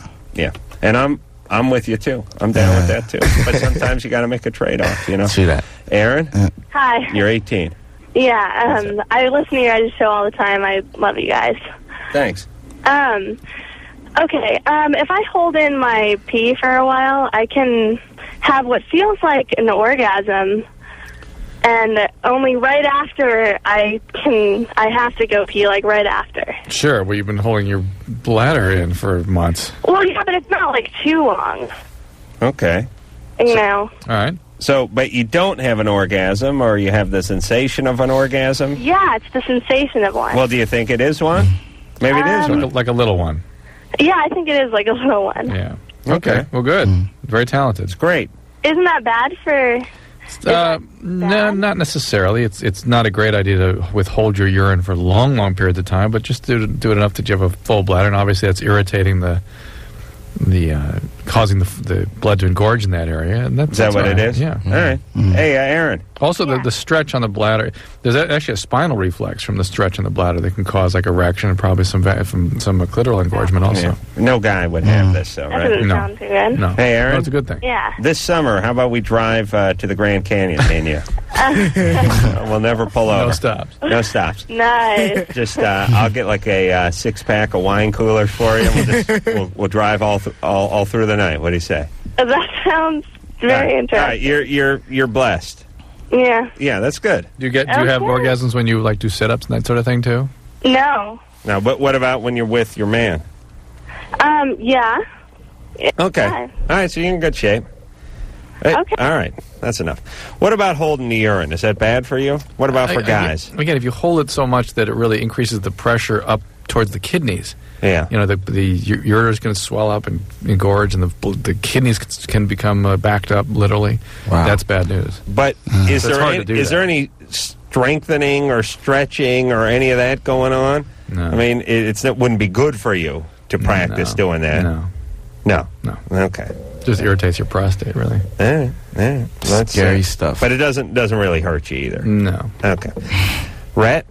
And I'm with you too. I'm down with that too. But sometimes you got to make a trade-off, you know. See that. Aaron. Hi. You're 18. Yeah. I listen to your guys' show all the time. I love you guys. Thanks. Okay. If I hold in my pee for a while, I can have what feels like an orgasm, and only right after I have to go pee, like right after. Sure. Well, you've been holding your bladder in for months. Well, yeah, but it's not like too long. Okay. You know. All right. So, but you don't have an orgasm, or you have the sensation of an orgasm? Yeah, it's the sensation of one. Well, do you think it is one? Maybe it is one. Like a little one. Yeah, I think it is like a little one. Yeah. Okay. Well, good. Very talented. It's great. Isn't that bad for... No, not necessarily. It's not a great idea to withhold your urine for long periods of time, but just do it enough that you have a full bladder, and obviously that's irritating causing the blood to engorge in that area. And is that what it is? Yeah. All right. Hey, Aaron. Also, the stretch on the bladder, there's actually a spinal reflex from the stretch on the bladder that can cause like erection and probably some clitoral engorgement also. Yeah. No guy would have this, though, right? Doesn't sound too good. No. Hey, Aaron. No, it's a good thing. Yeah. This summer, how about we drive to the Grand Canyon, me and you? We'll never pull over. No stops. No stops. Nice. Just, I'll get like a six-pack of wine coolers for you. We'll drive all through the night. What do you say? That sounds very interesting. All right, you're blessed. Yeah. Yeah, that's good. Do you have orgasms when you like do sit-ups and that sort of thing too? No. Now, but what about when you're with your man? Yeah. Okay. Yeah. All right, so you're in good shape. Hey, okay. All right, that's enough. What about holding the urine? Is that bad for you? What about for guys? Again, if you hold it so much that it really increases the pressure up towards the kidneys, yeah, you know, the ureter is going to swell up and engorge, and the kidneys can become backed up, literally. Wow. That's bad news. But is there any strengthening or stretching or any of that going on? No. I mean, it wouldn't be good for you to practice doing that. No. Okay. Just irritates your prostate, really. Yeah. That's scary stuff. But it doesn't really hurt you either. No. Okay. Rhett?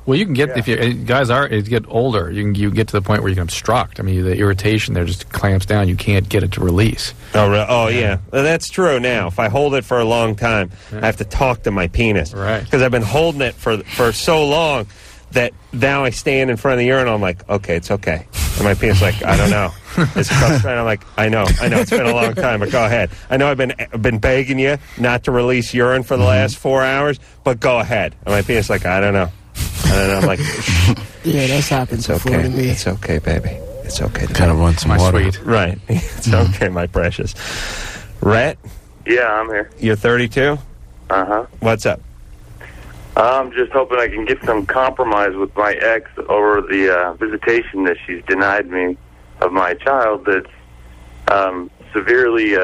Well, you can get if you guys get older, you get to the point where you can obstruct. I mean, the irritation there just clamps down. You can't get it to release. Oh, really? Oh, yeah. Well, that's true. Now, if I hold it for a long time, I have to talk to my penis, right? Because I've been holding it for so long that now I stand in front of the urinal. I'm like, okay, it's okay. And my penis is like, I don't know. It's and I'm like, I know. It's been a long time, but go ahead. I know I've been begging you not to release urine for the last 4 hours, but go ahead. And my penis is like, I don't know. I'm like, yeah, that's happened. It's okay. It's okay, baby. It's okay. Kind of run some water. Sweet. Right. It's okay, my precious. Rhett? Yeah, I'm here. You're 32? Uh-huh. What's up? I'm just hoping I can get some compromise with my ex over the visitation that she's denied me of my child that's severely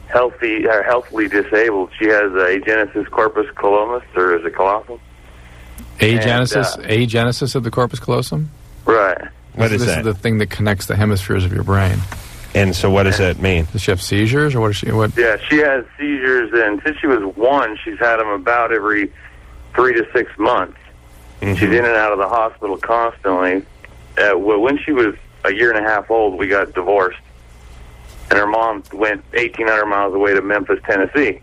healthily disabled. She has agenesis corpus callosum, or is it colossal? Agenesis of the corpus callosum? Right. What is this that? Is the thing that connects the hemispheres of your brain. And so what does that mean? Does she have seizures, or what is she? What? Yeah, she has seizures, and since she was 1, she's had them about every 3 to 6 months. Mm-hmm. She's in and out of the hospital constantly. When she was a year and a half old, we got divorced, and her mom went 1,800 miles away to Memphis, Tennessee.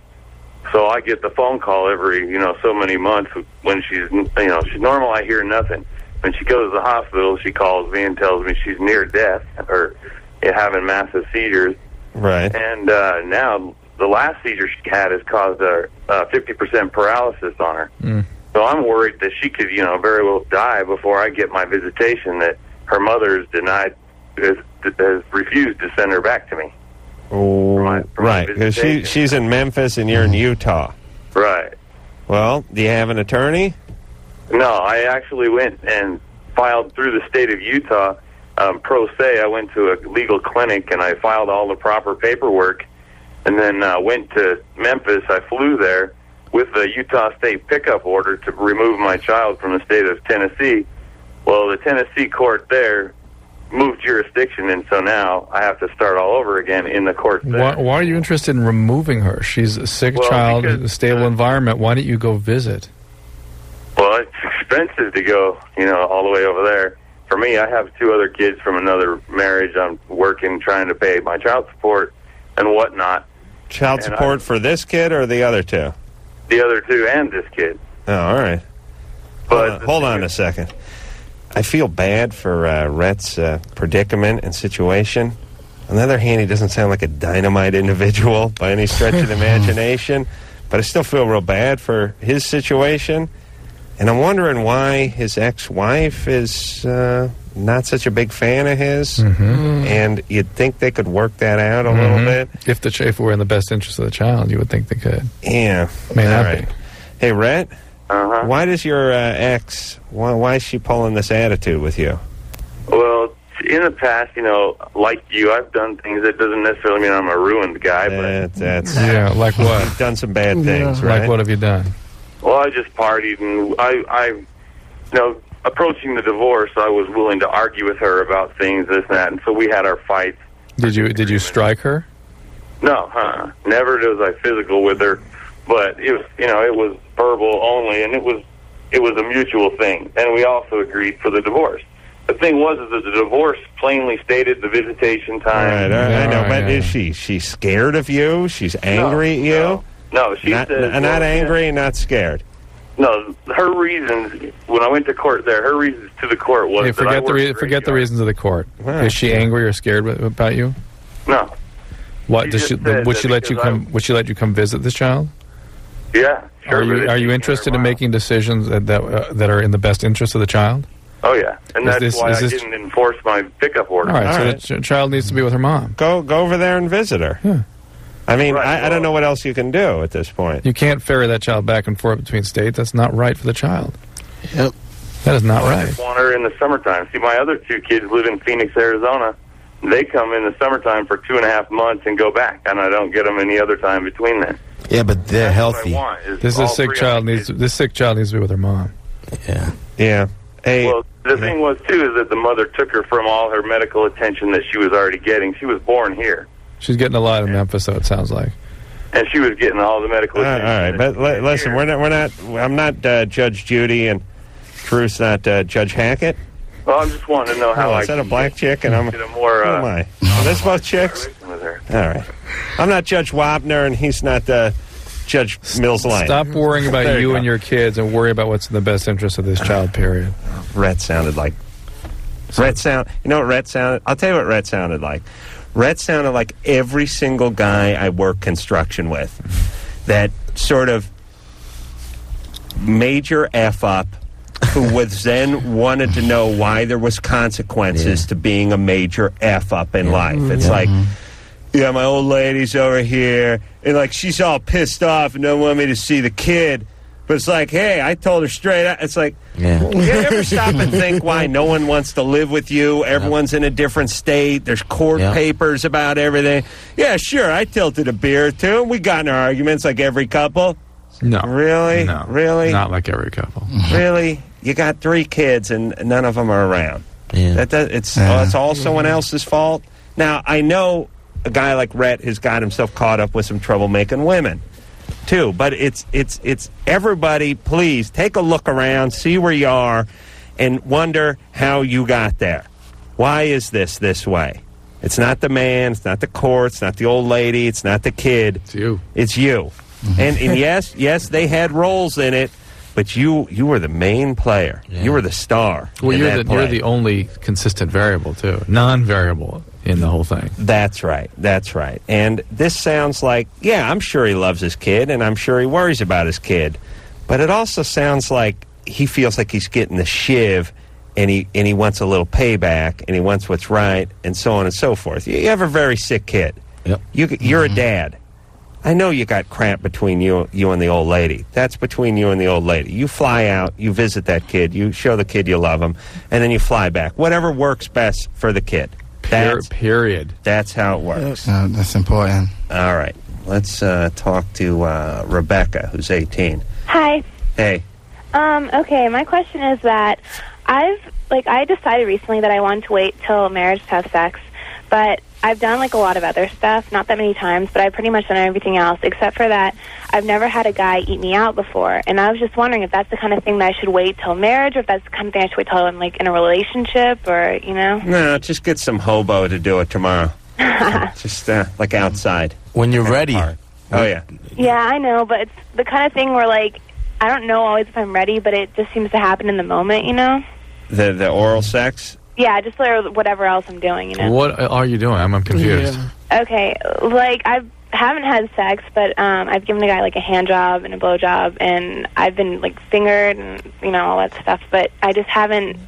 So I get the phone call every, so many months when she's normal. I hear nothing. When she goes to the hospital, she calls me and tells me she's near death or having massive seizures. Right. And now the last seizure she had has caused a 50% paralysis on her. Mm. So I'm worried that she could, very well die before I get my visitation. That her mother has refused to send her back to me. Oh, right, because she's in Memphis and you're in Utah. Right. Well, do you have an attorney? No, I actually went and filed through the state of Utah, pro se. I went to a legal clinic and I filed all the proper paperwork, and then went to Memphis. I flew there with the Utah State pickup order to remove my child from the state of Tennessee. Well, the Tennessee court there moved jurisdiction, and so now I have to start all over again in the court there. Why are you interested in removing her? She's a sick child in a stable environment. Why don't you go visit? Well, it's expensive to go, all the way over there. For me, I have 2 other kids from another marriage. I'm working, trying to pay my child support and whatnot. Child support for this kid or the other 2? The other 2 and this kid. Oh, all right. But hold on a second. I feel bad for Rhett's predicament and situation. On the other hand, he doesn't sound like a dynamite individual by any stretch of the imagination. But I still feel real bad for his situation. And I'm wondering why his ex-wife is not such a big fan of his. Mm-hmm. And you'd think they could work that out a little bit. If it were in the best interest of the child, you would think they could. Yeah. May not be. Hey, Rhett? Uh-huh. Why does your ex, why is she pulling this attitude with you? Well, in the past, like you, I've done things. That doesn't necessarily mean I'm a ruined guy. Yeah, like what? You've done some bad things, right? Like what have you done? Well, I just partied, and I approaching the divorce, I was willing to argue with her about things, this and that, and so we had our fights. Did you strike her? No, never was I physical with her, but it was, it was verbal only, and it was a mutual thing, and we also agreed for the divorce. The thing was is that the divorce plainly stated the visitation time. Right, I know, but is she scared of you? She's angry at you? No, she said... Not angry and not scared. No, her reasons, when I went to court there, her reasons to the court was forget the reasons of the court. Is she angry or scared about you? No. What does would she let you come? Would she let you come visit this child? Yeah. Sure, are you interested in making decisions that are in the best interest of the child? Oh yeah, and that's why I didn't enforce my pickup order. All right, so the child needs to be with her mom. Go over there and visit her. Yeah. I mean, I don't know what else you can do at this point. You can't ferry that child back and forth between states. That's not right for the child. Yep. That is not right. I just want her in the summertime. See, my other 2 kids live in Phoenix, Arizona. They come in the summertime for 2.5 months and go back, and I don't get them any other time between then. Yeah, but they're healthy. This sick child needs to be with her mom. Yeah. Yeah. Hey. Well, the thing was too is that the mother took her from all her medical attention that she was already getting. She was born here. She's getting a lot in Memphis, though, it sounds like. And she was getting all the medical attention. All right, but listen, we're not. I'm not Judge Judy, and Drew's not Judge Hackett. Well, I'm just wanting to know how is that a black chick? And I'm. Get a more, who am I? Are those both chicks? All right. I'm not Judge Wapner, and he's not Judge Mills Lane. Stop worrying about you and your kids, and worry about what's in the best interest of this child. Period. Rhett sounded like. You know what Rhett sounded? I'll tell you what Rhett sounded like. Rhett sounded like every single guy I work construction with. That sort of major F-up who was then wanted to know why there was consequences to being a major F-up in life. It's like, yeah, my old lady's over here, and like she's all pissed off and don't want me to see the kid. But it's like, hey, I told her straight out. It's like, you ever stop and think why no one wants to live with you? Everyone's in a different state. There's court papers about everything. Yeah, sure, I tilted a beer or two. We got in our arguments like every couple. No. Really? No. Really? Not like every couple. Really? you got 3 kids and none of them are around. Yeah. It's all someone else's fault. Now, I know a guy like Rhett has got himself caught up with some trouble making women, too. But it's everybody, please, take a look around, see where you are, and wonder how you got there. Why is this way? It's not the man, it's not the court, it's not the old lady, it's not the kid. It's you. It's you. And yes, they had roles in it, but you were the main player. Yeah. You were the star. Well, you're the only consistent variable, too. Non-variable in the whole thing. That's right. And this sounds like, yeah, I'm sure he loves his kid, and I'm sure he worries about his kid. But it also sounds like he feels like he's getting the shiv, and he wants a little payback, and he wants what's right, and so on and so forth. You have a very sick kid. Yep. You're a dad. I know you got cramp between you and the old lady. That's between you and the old lady. You fly out, you visit that kid, you show the kid you love him, and then you fly back. Whatever works best for the kid. Period. That's how it works. That's important. All right. Let's talk to Rebecca, who's 18. Hi. Hey. Okay, my question is that I decided recently that I wanted to wait till marriage to have sex, but I've done a lot of other stuff, not that many times, but I've pretty much done everything else, except for that I've never had a guy eat me out before, and I was just wondering if that's the kind of thing that I should wait till marriage, or if that's the kind of thing I should wait till I'm in a relationship, or, No, just get some hobo to do it tomorrow. Just outside. When you're ready. Oh, yeah. Yeah, I know, but it's the kind of thing where, I don't know always if I'm ready, but it just seems to happen in the moment, The oral sex? Yeah, just whatever else I'm doing, What are you doing? I'm confused. Yeah. Okay, I haven't had sex, but I've given a guy a hand job and a blow job, and I've been fingered and all that stuff. But I just haven't.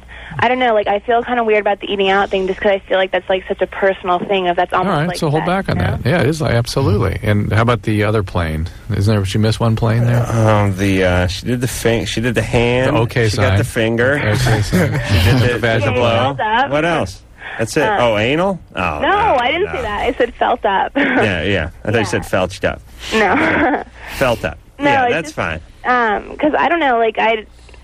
I don't know. I feel kind of weird about the eating out thing, just because I feel like that's such a personal thing. If that's almost all right, so hold back on that. Yeah, it is absolutely. And how about the other plane? Isn't there? She missed one plane there. She did the she did the hand. The okay she sign. got the finger. Okay sign. She did the vaginal blow. What else? That's it. Anal? Oh, no, I didn't say that. I said felt up. yeah. I thought you said felched up. No. Felt up. No, yeah, that's fine. Because I don't know.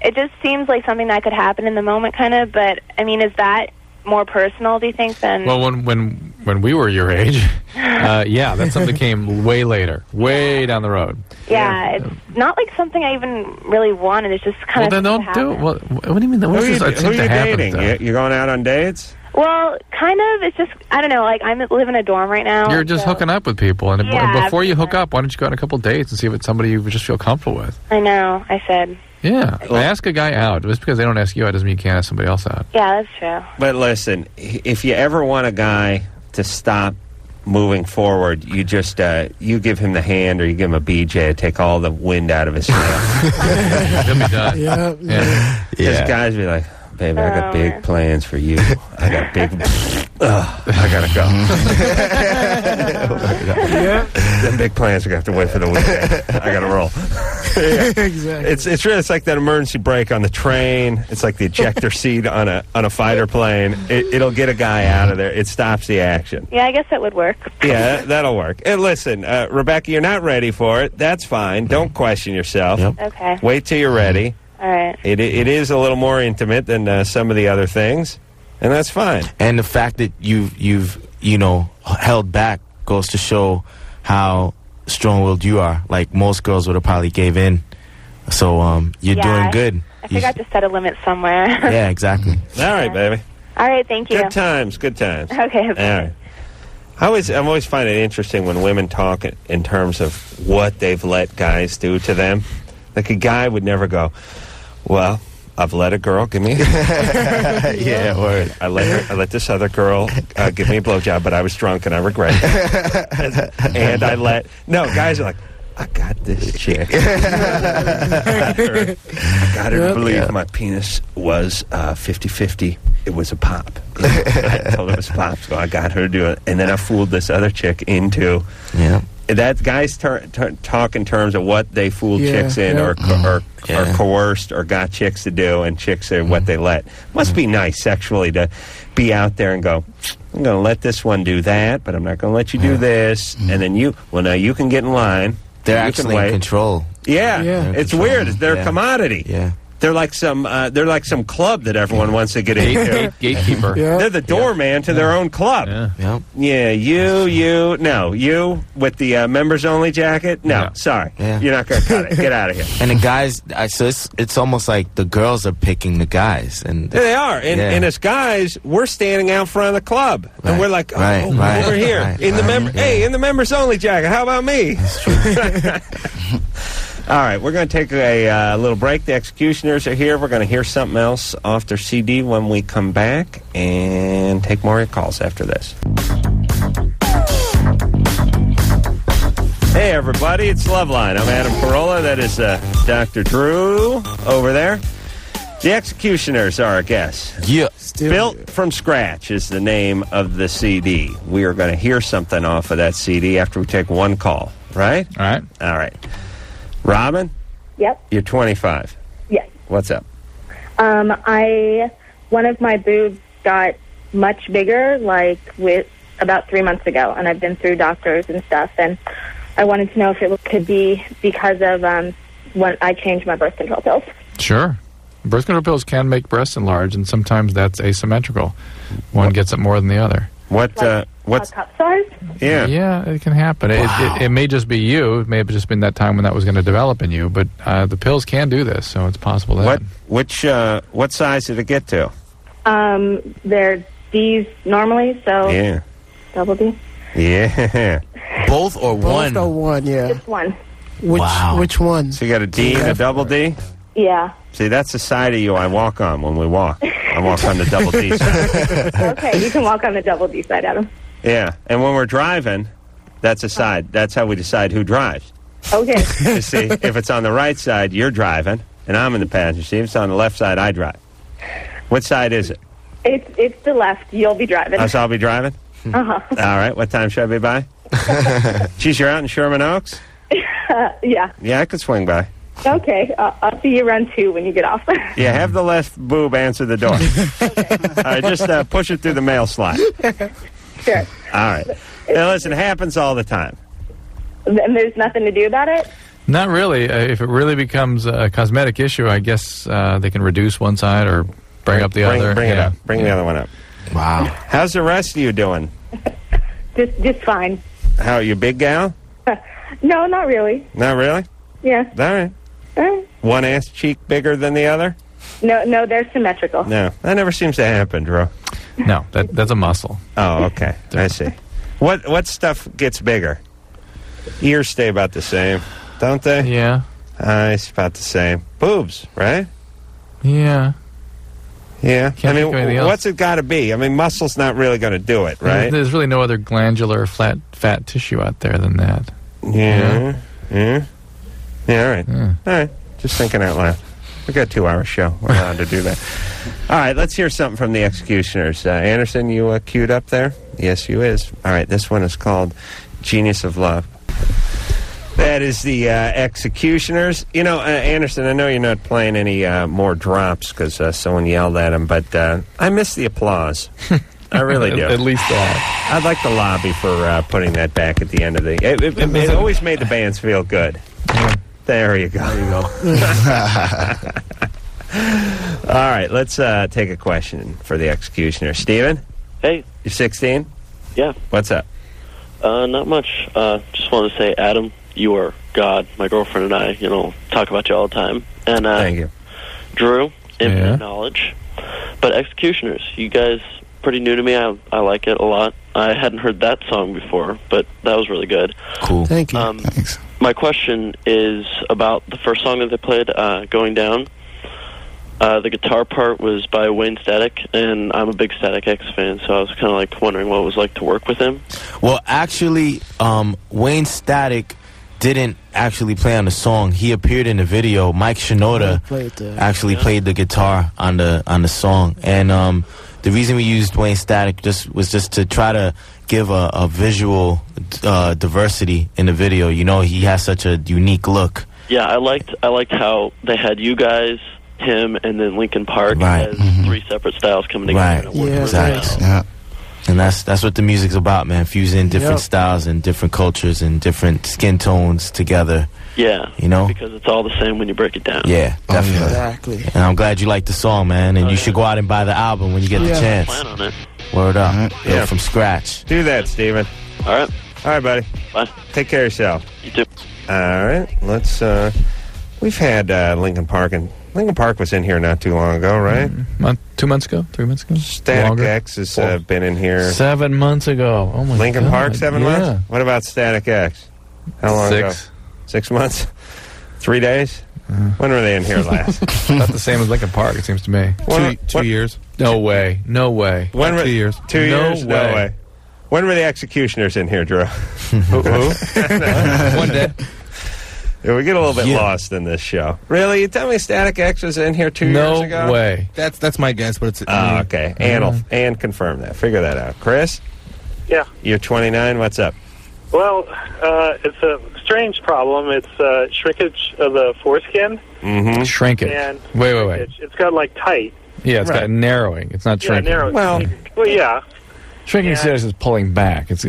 It just seems like something that could happen in the moment, kind of. But I mean, is that more personal? Do you think than? Well, when we were your age, yeah, that's something that came way later, way down the road. Yeah, it's not something I even really wanted. It's just kind of. Well, then don't do it. Well, what do you mean? Who are you dating? You're going out on dates? Well, kind of. It's just, I don't know, I live in a dorm right now. You're just hooking up with people. And before you hook up, why don't you go on a couple dates and see if it's somebody you just feel comfortable with? I know. I said. Yeah. Ask a guy out. Just because they don't ask you out doesn't mean you can't ask somebody else out. Yeah, that's true. But listen, if you ever want a guy to stop moving forward, you just you give him the hand or you give him a BJ to take all the wind out of his sail. He'll be done. Yeah. Because guys be like, baby, I got big plans for you. I got big... I gotta go. The big plans are gonna have to wait for the weekend. I gotta roll. Exactly. It's like that emergency brake on the train. It's like the ejector seat on a fighter plane. It'll get a guy out of there. It stops the action. Yeah, I guess that would work. Yeah, that'll work. And listen, Rebecca, you're not ready for it. That's fine. Don't question yourself. Yep. Okay. Wait till you're ready. All right. It is a little more intimate than some of the other things, and that's fine. And the fact that you've held back goes to show how strong-willed you are. Most girls would have probably gave in. So you're doing good. I forgot to set a limit somewhere. Yeah, exactly. All right, baby. All right, thank you. Good times. Okay. All right. I'm always find it interesting when women talk in terms of what they've let guys do to them. A guy would never go, well, I've let a girl give me yeah, word. I let this other girl give me a blowjob, but I was drunk and I regret it. And guys are like, I got this chick. I got her to believe my penis was 50-50. It was a pop. I told her it was a pop, so I got her to do it. And then I fooled this other chick into... Yeah. That guys talk in terms of what they fooled chicks in or coerced or got chicks to do, and chicks are what they let. Must be nice sexually to be out there and go, I'm going to let this one do that, but I'm not going to let you do this. And then now you can get in line. They're actually in control. Yeah. It's weird. They're a commodity. Yeah. They're like some club that everyone wants to get into. Gatekeeper. Yeah. They're the doorman to their own club. Yeah. You with the members only jacket. No, sorry, you're not going to cut it. Get out of here. And the guys, so it's almost like the girls are picking the guys, and Yeah, they are. And as guys, we're standing out front of the club, and we're like, over here in the members only jacket. How about me? All right, we're going to take a little break. The X-Ecutioners are here. We're going to hear something else off their CD when we come back and take more of your calls after this. Hey, everybody, it's Loveline. I'm Adam Carolla. That is Dr. Drew over there. The X-Ecutioners are our guests. Yeah. Built from Scratch is the name of the CD. We are going to hear something off of that CD after we take one call, right? All right. Robin? Yep. You're 25. Yes. What's up? One of my boobs got much bigger, with about 3 months ago, and I've been through doctors and stuff, and I wanted to know if it could be because of when I changed my birth control pills. Sure. Birth control pills can make breasts enlarge, and sometimes that's asymmetrical. One gets it more than the other. What's cup size? Yeah, it can happen. Wow. It may just be you. It may have just been that time when that was going to develop in you. But the pills can do this, so it's possible that. What size did it get to? They're D's normally, so Yeah. double D. Yeah. Both or one? Both or one, yeah. Just one. Which one? So you got a D and a double D? Yeah. See, that's the side of you I walk on when we walk. I walk on the double D side. Okay, you can walk on the double D side, Adam. Yeah, and when we're driving, that's a side. That's how we decide who drives. Okay. You see, if it's on the right side, you're driving, and I'm in the passenger seat. If it's on the left side, I drive. What side is it? It's the left. You'll be driving. Oh, so I'll be driving? Uh-huh. All right, what time should I be by? Geez, you're out in Sherman Oaks? Yeah. Yeah, I could swing by. Okay. I'll see you around 2 when you get off. Yeah, have the left boob answer the door. All right, just push it through the mail slot. Sure. All right. Now, listen, it happens all the time. And there's nothing to do about it? Not really. If it really becomes a cosmetic issue, I guess they can reduce one side or bring up the other. Bring it up. Bring the other one up. Wow. How's the rest of you doing? Just fine. How, you big gal? No, not really. Not really? Yeah. All right. One ass cheek bigger than the other? No, they're symmetrical. No, that never seems to happen, Drew. No, that's a muscle. Oh, okay. I see. What stuff gets bigger? Ears stay about the same, don't they? Yeah. Eyes about the same. Boobs, right? Yeah. Yeah. Can't think of anything else. What's it got to be? I mean, muscle's not really going to do it, right? There's really no other glandular fat tissue out there than that. Yeah. Yeah, all right. Yeah. All right. Just thinking out loud. We got a 2-hour show. We're allowed to do that. All right, let's hear something from the X-Ecutioners. Anderson, you queued up there? Yes, you is. All right, this one is called Genius of Love. That is the X-Ecutioners. You know, Anderson, I know you're not playing any more drops because someone yelled at him, but I miss the applause. I really do. At least that. I'd like the lobby for putting that back at the end of the... It always made the bands feel good. There you go. All right, let's take a question for the X-Ecutioner. Steven? Hey. You're 16? Yeah. What's up? Not much. Just want to say, Adam, you are God. My girlfriend and I, talk about you all the time. And thank you. Drew, infinite knowledge. But X-Ecutioners, you guys, pretty new to me. I like it a lot. I hadn't heard that song before, but that was really good. Cool. Thank you. Thanks. My question is about the first song that they played, Going Down. The guitar part was by Wayne Static, and I'm a big Static X fan, so I was kind of wondering what it was like to work with him. Well, actually, Wayne Static didn't actually play on the song. He appeared in the video. Mike Shinoda actually played the guitar on the song, and the reason we used Wayne Static was just to try to give a visual diversity in the video. He has such a unique look. Yeah, I liked how they had you guys, him, and then Linkin Park as 3 separate styles coming together. Right. And it worked really exactly. well. Yeah. And that's what the music's about, man. Fusing different styles and different cultures and different skin tones together. Yeah. You know? Because it's all the same when you break it down. Yeah, definitely. Exactly. And I'm glad you like the song, man. And you should go out and buy the album when you get the chance. Plan on it. Word up. Built from scratch. Do that, Steven. All right. All right, buddy. Bye. Take care of yourself. You too. All right. Let's, we've had Lincoln Park, and Lincoln Park was in here not too long ago, right? 2 months ago? 3 months ago? Static Longer? X has been in here. 7 months ago. Oh, my Lincoln God. Park, 7 months? What about Static X? How long ago? 6 months? 3 days? When were they in here last? Not the same as Lincoln Park, it seems to me. Two years. No way. No way. When were, 2 years. 2 years? No way. When were the X-Ecutioners in here, Drew? Who? One day. Yeah, we get a little bit lost in this show. Really? You tell me Static X was in here 2 years ago? No way. That's my guess, but it's... Oh, okay. Ann confirm that. Figure that out. Chris? Yeah. You're 29. What's up? Well, it's a strange problem. It's shrinkage of the foreskin. Mm-hmm. Shrinkage. And Wait. It's got like tight. Yeah, it's got narrowing. It's not shrinking. Narrowing. Well, yeah. Shrinking is pulling back. It's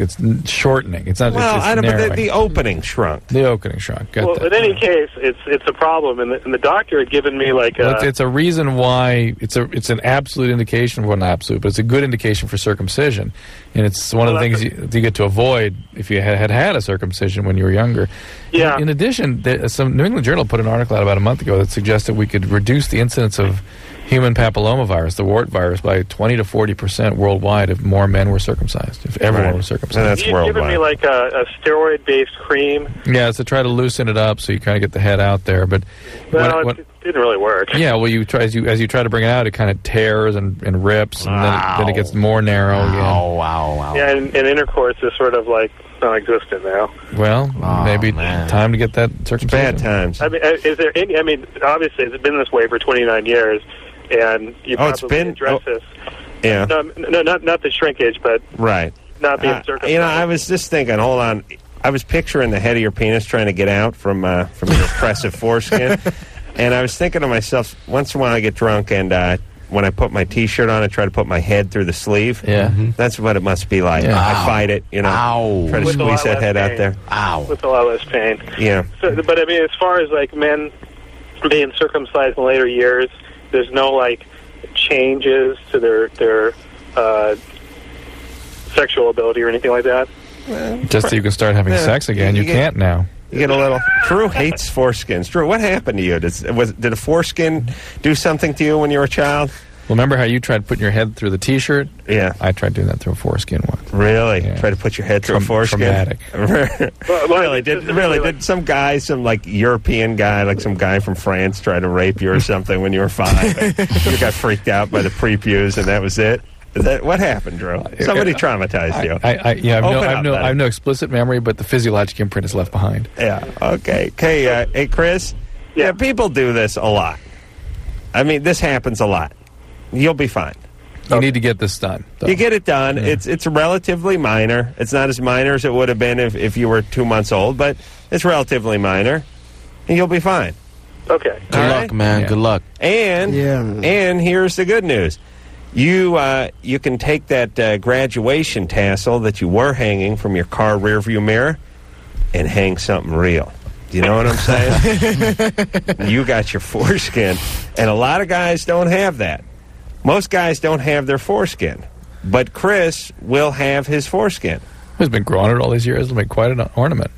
shortening. It's not. Well, it's I don't know, narrowing. but the opening shrunk. The opening shrunk. Got Well, that. in any case, it's a problem, and the doctor had given me like Well, it's a reason why it's an absolute indication. Well, not absolute, but it's a good indication for circumcision, and it's one of the things you get to avoid if you had a circumcision when you were younger. Yeah. In addition, some New England Journal put an article out about a month ago that suggested we could reduce the incidence of human papillomavirus, the wart virus, by 20 to 40% worldwide if more men were circumcised, if everyone was circumcised. And that's You've given me like a steroid-based cream. Yeah, it's to try to loosen it up so you kind of get the head out there. But Well, it didn't really work. yeah, well, you try as you try to bring it out, it kind of tears and rips, and then it gets more narrow again. Wow. Yeah, and intercourse is sort of like non-existent now. Well, maybe time to get that circumcision. Bad times. I mean, is there any? I mean, obviously, it's been this way for 29 years, and you probably address this. Yeah. No, not the shrinkage, but Right. not being circumcised. I was just thinking, hold on. I was picturing the head of your penis trying to get out from your oppressive foreskin. And I was thinking to myself, once in a while I get drunk, and when I put my T-shirt on, I try to put my head through the sleeve. Yeah. That's what it must be like. Yeah. I fight it, Try to With a lot squeeze that less head out pain. there. With a lot less pain. Yeah. So, but I mean, as far as like men being circumcised in later years, there's no like changes to their sexual ability or anything like that. Just so you can start having sex again. You can't now. You get a little. Drew hates foreskins. Drew, what happened to you? Did a foreskin do something to you when you were a child? Well, remember how you tried putting your head through the T-shirt? Yeah. I tried doing that through a foreskin once. Really? Try to put your head through a foreskin? Traumatic. Really? Did some guy, some like European guy, like some guy from France, try to rape you or something when you were 5? You got freaked out by the previews, and that was it? Is that what happened, Drew? Somebody traumatized you. I have no explicit memory, but the physiologic imprint is left behind. Yeah. Okay. Hey, Chris. Yeah, people do this a lot. I mean, this happens a lot. You'll be fine. You need to get this done. You get it done. Yeah. It's relatively minor. It's not as minor as it would have been if you were 2 months old, but it's relatively minor, and you'll be fine. Okay. Good luck, man. Yeah. Good luck. And here's the good news. You can take that graduation tassel that you were hanging from your car rearview mirror and hang something real. Do you know what I'm saying? You got your foreskin, and a lot of guys don't have that. Most guys don't have their foreskin, but Chris will have his foreskin. He's been growing it all these years. It'll make quite an ornament.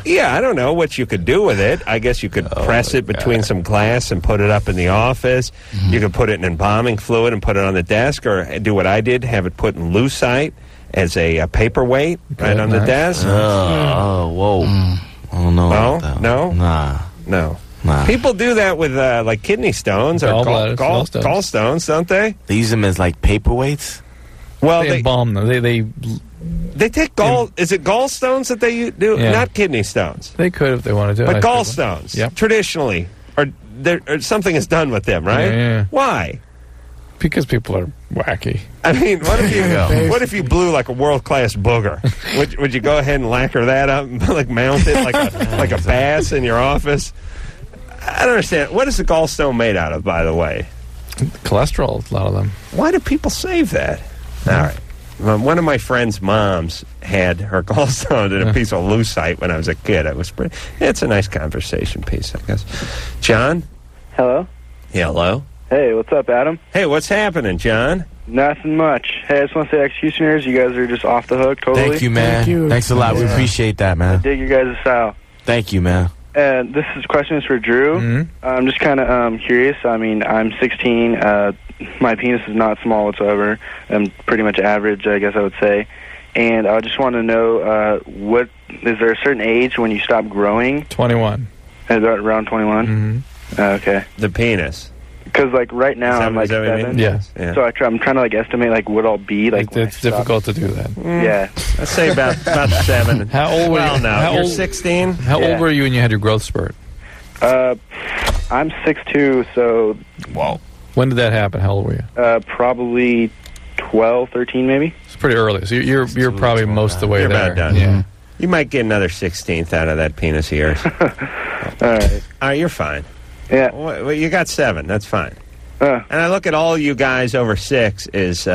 Yeah, I don't know what you could do with it. I guess you could press it between some glass and put it up in the office. Mm-hmm. You could put it in embalming fluid and put it on the desk, or do what I did, have it put in lucite as a paperweight right on the desk. Whoa. I don't know about that. No? Nah. People do that with like kidney stones or gallstones, don't they? They use them as like paperweights? Well, they embalm them. They take is it gallstones that they do? Yeah. Not kidney stones. They could if they wanted to. But gallstones, traditionally, or something is done with them, right? Yeah. Why? Because people are wacky. I mean, what if you blew like a world-class booger? Would you go ahead and lacquer that up and like mount it like a bass in your office? I don't understand. What is the gallstone made out of, by the way? Cholesterol, a lot of them. Why do people save that? All right. One of my friend's moms had her gallstone in a piece of lucite when I was a kid. It's a nice conversation piece, I guess. John? Hello? Hello? Hey, what's up, Adam? Hey, what's happening, John? Nothing much. Hey, I just want to say, X-Ecutioners, you guys are just off the hook, totally. Thank you, man. Thank you. Thanks a lot. We Yeah. appreciate that, I man. dig your guys' style. Thank you, man. And this question is for Drew. I'm just kind of curious. I mean, I'm 16. My penis is not small whatsoever. I'm pretty much average, I guess I would say. And I just want to know, what is there a certain age when you stop growing? 21. Is that around 21? Okay. The penis. Because, like, right now, I'm, like, 7. Yeah. So I'm trying to, like, estimate, like, what I'll be. Like, It's difficult to do that. Yeah. I'd say about 7. How old were Well, you? no, How you're old- 16? How old were you when you had your growth spurt? I'm 6'2", so... Whoa. When did that happen? How old were you? Probably 12, 13, maybe. It's pretty early. So you're probably most of the way You're there. about done. Yeah. You might get another 16th out of that penis of yours. All right. All right, you're fine. Yeah. Well, you got 7. That's fine. And I look at all you guys over 6 is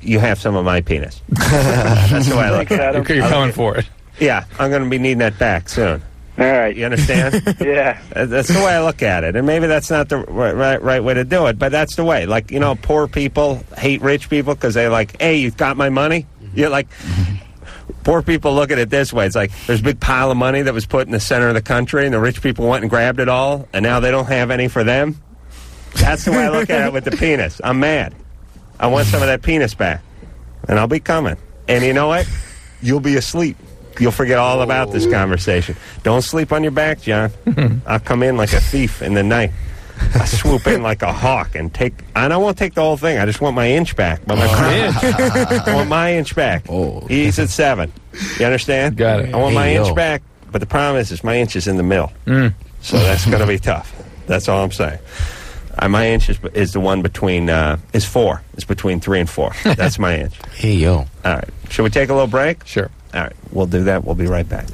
you have some of my penis. That's the way I look at it. You're coming for it. Yeah, I'm going to be needing that back soon. All right. You understand? Yeah. That's the way I look at it. And maybe that's not the right way to do it, but that's the way. Like, you know, poor people hate rich people because they like, hey, you got my money? You're like... Poor people look at it this way. It's like there's a big pile of money that was put in the center of the country, and the rich people went and grabbed it all, and now they don't have any for them. That's the way I look at it with the penis. I'm mad. I want some of that penis back, and I'll be coming. And you know what? You'll be asleep. You'll forget all about this conversation. Don't sleep on your back, John. I'll come in like a thief in the night. I swoop in like a hawk and I won't take the whole thing. I just want my inch back. But I want my inch back. He's at 7. You understand? Got it. I want my inch back, but the problem is my inch is in the middle. So that's going to be tough. That's all I'm saying. My inch is the one between, is 4. It's between 3 and 4. That's my inch. Hey, yo. All right. Should we take a little break? Sure. All right. We'll do that. We'll be right back.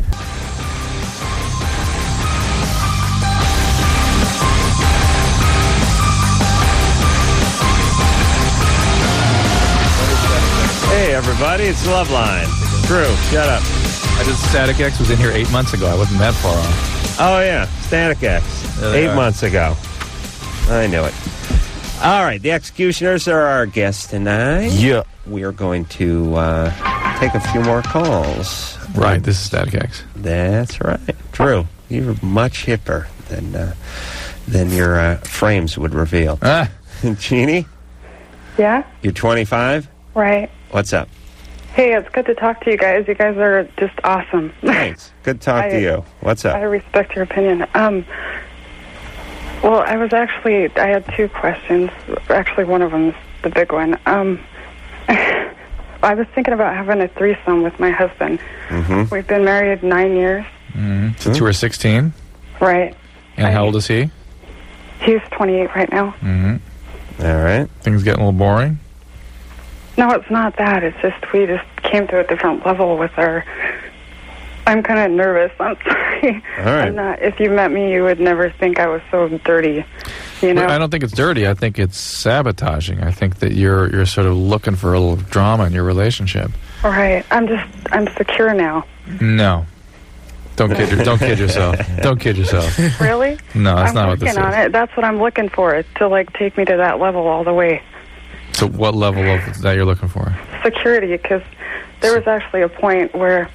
Hey, everybody, it's Loveline. Drew, shut up. Static X was in here 8 months ago. I wasn't that far off. Oh, yeah, Static X. There they 8 are. months ago. I knew it. All right, the X-Ecutioners are our guests tonight. Yeah. We are going to take a few more calls. Right, this is Static X. That's right. Drew, you're much hipper than your frames would reveal. Jeannie, Yeah? you're 25? Right. What's up? Hey, it's good to talk to you guys. You guys are just awesome. Thanks. Good to talk to you. What's up? I respect your opinion. Well, I had 2 questions. Actually, one of them's the big one. I was thinking about having a threesome with my husband. Mm-hmm. We've been married 9 years. Since you were 16? Right. And how old is he? He's 28 right now. Mm-hmm. All right. Things getting a little boring? No, it's not that. It's just we just came to a different level with our... I'm kind of nervous. I'm sorry. All right. I'm not. If you met me, you would never think I was so dirty. You know? Well, I don't think it's dirty. I think it's sabotaging. I think that you're sort of looking for a little drama in your relationship. All right. I'm secure now. No. Don't kid yourself. Don't kid yourself. Really? No, that's I'm not what this working on is. it. That's what I'm looking for. Is to like take me to that level all the way. So what level of that you're looking for? Security, because there was actually a point where,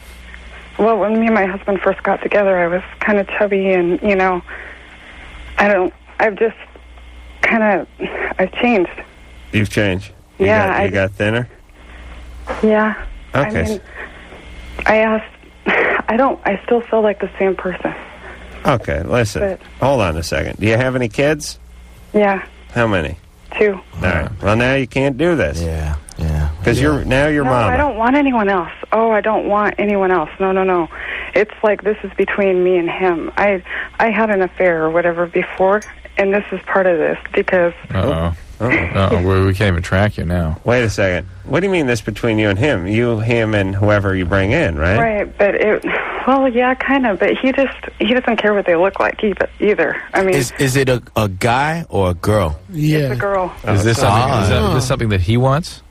well, when me and my husband first got together, I was kind of chubby, and I've changed. You've changed. Yeah, You got thinner? Yeah. Okay. I mean, I still feel like the same person. Okay, listen. But- Hold on a second. Do you have any kids? Yeah, How many? 2. All right. Well, now you can't do this. Yeah. Because you're No, mama. I don't want anyone else. Oh, I don't want anyone else. No. It's like this is between me and him. I had an affair or whatever before, and this is part of this because... We can't even track you now. Wait a second. What do you mean this between you and him? You, him, and whoever you bring in, right? Right, but yeah, kind of, but he doesn't care what they look like either. I mean... Is it a guy or a girl? It's a girl. Is this something that he wants?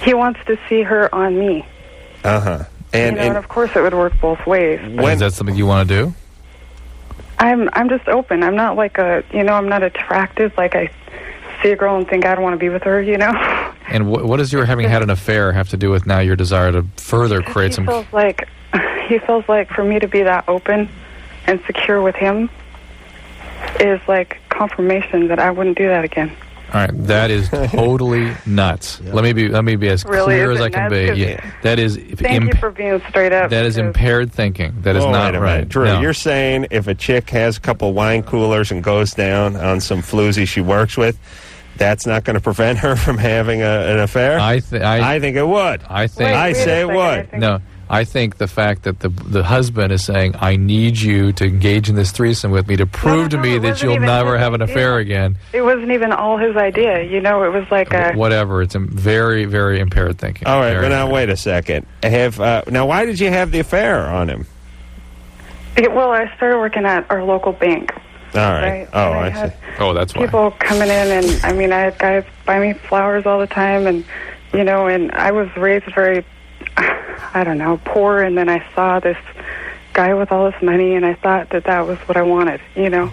he wants to see her on me. Uh-huh. And of course it would work both ways. Is that something you want to do? I'm just open. I'm not like I'm not attracted. Like I see a girl and think I don't want to be with her, And what does your having had an affair have to do with now your desire to further create some... He feels like for me to be that open and secure with him is like confirmation that I wouldn't do that again. All right, that is totally nuts. Yeah. Let me be as clear as I can be. Yeah, that is. Thank you for being straight up. That is impaired thinking. That is not right. Drew, you're saying if a chick has a couple wine coolers and goes down on some floozy she works with, that's not going to prevent her from having an affair? I think it would. I say it would. No. I think the fact that the husband is saying, I need you to engage in this threesome with me to prove to me that you'll never have an affair again. It wasn't even all his idea. It was like a... Whatever. It's a very, very impaired thinking. All right, but now wait a second. Now, why did you have the affair on him? Well, I started working at our local bank. All right. Oh, I see. Oh, that's why. People coming in, and I had guys buy me flowers all the time, and, and I was raised very... I don't know, poor, and then I saw this guy with all this money, and I thought that was what I wanted, Yeah.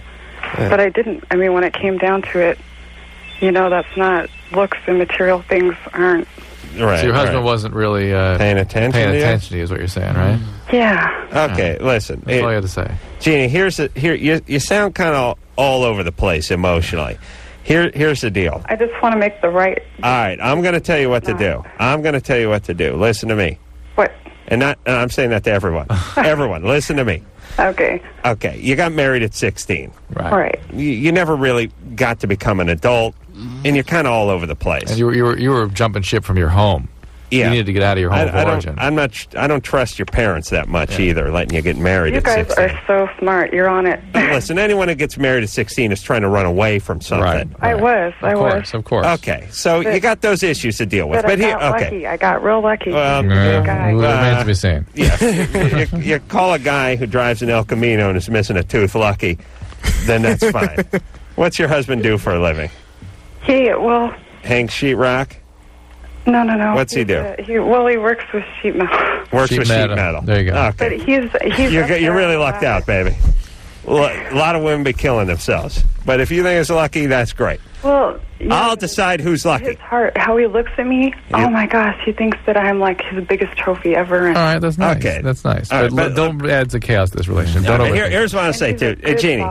But I didn't. When it came down to it, that's not looks and material things aren't. Right. So your husband wasn't really paying attention to you is what you're saying, right? Yeah. Okay, listen. That's all I had to say. Jeannie, you sound kind of all over the place emotionally. Here's the deal. I just want to make the right... All right, I'm going to tell you what to do. Listen to me. What? And I'm saying that to everyone. Everyone, listen to me. Okay. Okay, you got married at 16. Right. You never really got to become an adult, and you're kind of all over the place. And you were jumping ship from your home. Yeah. You needed to get out of your home of origin. I don't trust your parents that much either, letting you get married at 16. You guys are so smart. You're on it. Listen, anyone who gets married at 16 is trying to run away from something. Right. I was. Of course. Okay, so you got those issues to deal with. But I got lucky. I got real lucky. Well, remains to be seen. Yeah, you call a guy who drives an El Camino and is missing a tooth lucky, then that's fine. What's your husband do for a living? He hangs sheetrock? No. What's he do? He works with sheet metal. Works with sheet metal. There you go. But Okay. he's you're really lucked out, baby. A lot of women be killing themselves. But if you think it's lucky, that's great. Well, I'll decide who's lucky. His heart, how he looks at me. Oh my gosh, he thinks that I'm like his biggest trophy ever. All right, that's nice. Okay, that's nice. All right, but don't add to chaos to this relationship. Here's what I say too, Jeannie.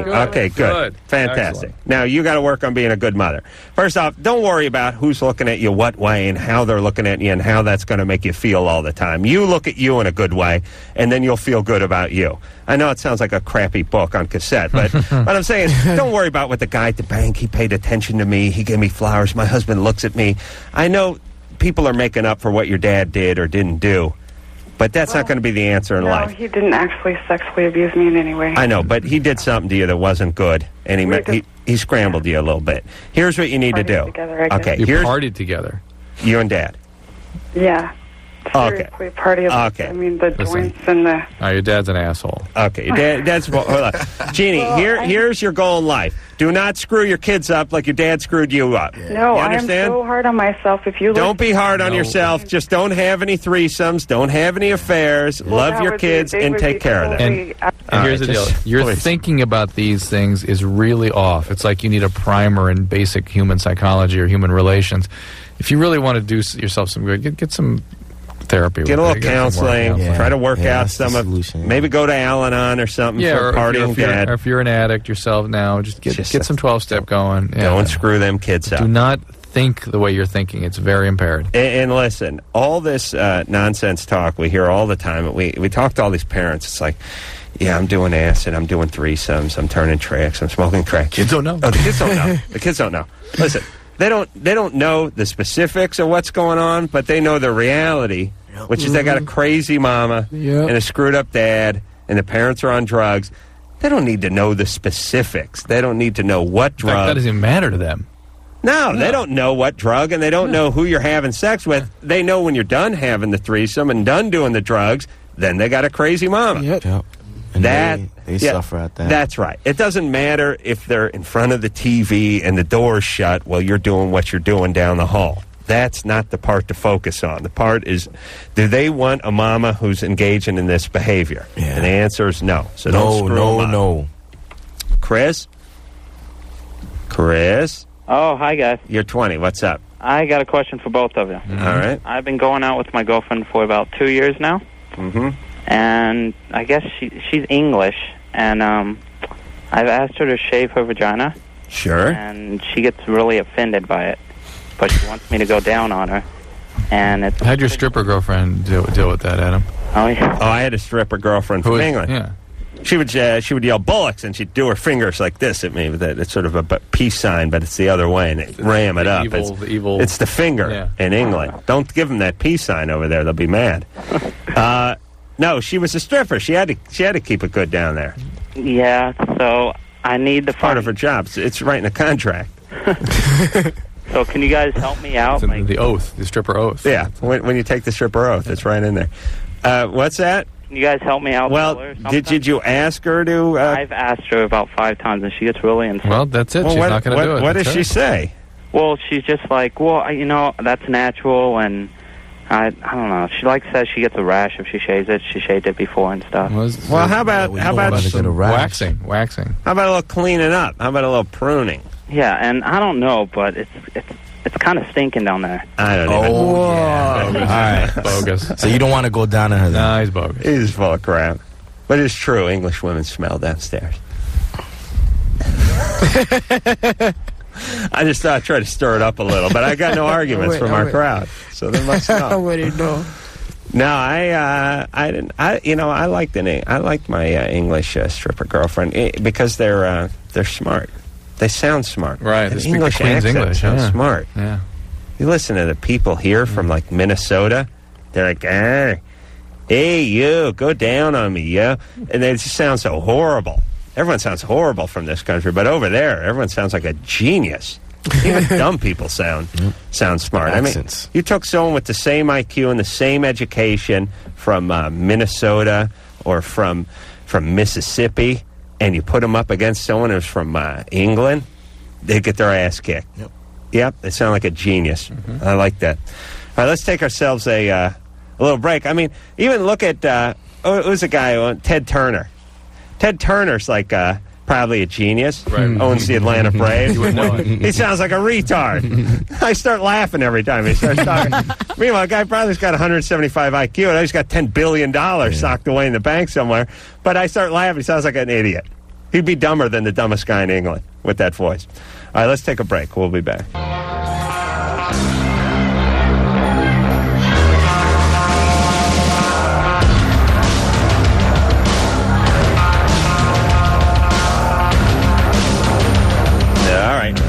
Okay, good, fantastic. Excellent. Now you got to work on being a good mother. First off, don't worry about who's looking at you what way and how they're looking at you and how that's going to make you feel all the time. You look at you in a good way, and then you'll feel good about you. I know it sounds like a crappy book on cassette, but what I'm saying is, don't worry about what the guy at the bank. He paid attention to me. He gave me flowers. My husband looks at me. I know people are making up for what your dad did or didn't do, but that's not going to be the answer in life. No, he didn't actually sexually abuse me in any way. I know, but he did something to you that wasn't good, and he scrambled you a little bit. Here's what you need to do. Okay, you partied together. You and Dad. Yeah. Seriously, party. Okay. The joints and the... Oh, your dad's an asshole. Okay, Dad's... Hold on. Jeannie, here's your goal in life. Do not screw your kids up like your dad screwed you up. No, you I am so hard on myself. If you don't be hard on yourself. Just don't have any threesomes. Don't have any affairs. Love your kids and take care of them. And here's the deal. Your thinking about these things is really off. It's like you need a primer in basic human psychology or human relations. If you really want to do yourself some good, get some therapy. Get a little counseling. Try to work out some of. Maybe go to Al-Anon or something for partying dad. Or if you're an addict yourself now, just get some 12-step going. Don't screw them kids up. Do not think the way you're thinking. It's very impaired. And listen, all this nonsense talk we hear all the time. We talk to all these parents. It's like, yeah, I'm doing acid. I'm doing threesomes. I'm turning tricks. I'm smoking crack. Kids don't know. Oh, the kids don't know. The kids don't know. Listen. They don't know the specifics of what's going on, but they know the reality, which is they got a crazy mama and a screwed up dad, and the parents are on drugs. They don't need to know the specifics. They don't need to know what drug. In fact, that doesn't even matter to them. No, they don't know what drug, and they don't know who you're having sex with. They know when you're done having the threesome and done doing the drugs, then they got a crazy mama. Yep. And they suffer at that. That's right. It doesn't matter if they're in front of the TV and the door's shut while you're doing what you're doing down the hall. That's not the part to focus on. The part is, do they want a mama who's engaging in this behavior? Yeah. And the answer is no. So don't screw them up. No. Chris? Oh, hi, guys. You're 20. What's up? I got a question for both of you. All right. I've been going out with my girlfriend for about 2 years now. Mm-hmm. And I guess she's English. And I've asked her to shave her vagina. Sure. And she gets really offended by it. But she wants me to go down on her. And it's... How'd your stripper girlfriend deal with that, Adam? Oh, yeah. Oh, I had a stripper girlfriend from England. Yeah. She would yell bullocks, and she'd do her fingers like this at me. It's sort of a peace sign, but it's the other way, and it ram it up. It's the finger in England. Don't give them that peace sign over there; they'll be mad. No, she was a stripper. She had to keep it good down there. Yeah, so I need the part of her job. It's right in the contract. So can you guys help me out? The oath, the stripper oath. Yeah, when you take the stripper oath, it's right in there. What's that? Can you guys help me out? Well, did you ask her to? I've asked her about 5 times, and she gets really insane. Well, that's it. She's not going to do it. What does she say? Well, she's just like, well, that's natural, and I don't know. She says she gets a rash if she shaves it. She shaved it before and stuff. Well, how about some waxing? How about a little cleaning up? How about a little pruning? Yeah, and I don't know, but it's kind of stinking down there. I don't even. All right. Bogus. So you don't want to go down on her then? No, he's bogus. He's full of crap. But it's true. English women smell downstairs. I just thought I'd try to stir it up a little, but I got no arguments from our crowd, so they must know. I already know. No, I didn't. I liked my English stripper girlfriend because they're smart. They sound smart. Right. An They speak English the Queen's accent English. sounds Yeah. smart. Yeah. You listen to the people here from like Minnesota. They're like, hey, you, go down on me, yeah. And they just sound so horrible. Everyone sounds horrible from this country, but over there, everyone sounds like a genius. Even dumb people sound smart. Accents. I mean, you took someone with the same IQ and the same education from Minnesota or from Mississippi, and you put them up against someone who's from England, they get their ass kicked. Yep, they sound like a genius. I like that. All right, let's take ourselves a little break. I mean, even look at who's a guy, Ted Turner. Ted Turner's like probably a genius. Right. Owns the Atlanta Braves. You wouldn't know it. He sounds like a retard. I start laughing every time he starts talking. Meanwhile, a guy probably's got 175 IQ, and he's got $10 billion socked away in the bank somewhere. But I start laughing. He sounds like an idiot. He'd be dumber than the dumbest guy in England with that voice. All right, let's take a break. We'll be back.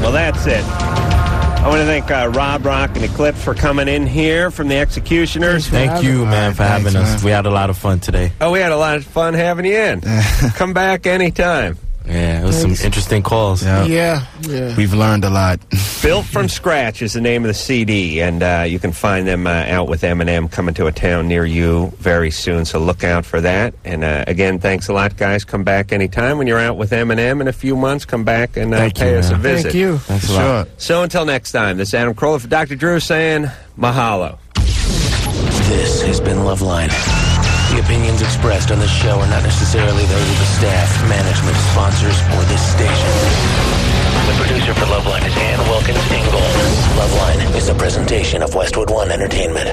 Well, that's it. I want to thank Rob Rock and Eclipse for coming in here from the Executioners. Thank you, man, for having us. We had a lot of fun today. Oh, we had a lot of fun having you in. Come back anytime. Yeah, it was some interesting calls. Yeah. We've learned a lot. Built from Scratch is the name of the CD, and you can find them out with Eminem coming to a town near you very soon, so look out for that. And again, thanks a lot, guys. Come back anytime when you're out with Eminem in a few months. Come back and pay us a visit. Thank you. Thanks a lot. So until next time, this is Adam Carolla for Dr. Drew saying mahalo. This has been Loveline. The opinions expressed on this show are not necessarily those of the staff, management, sponsors, or this station. The producer for Loveline is Ann Wilkins Ingold. Loveline is a presentation of Westwood One Entertainment.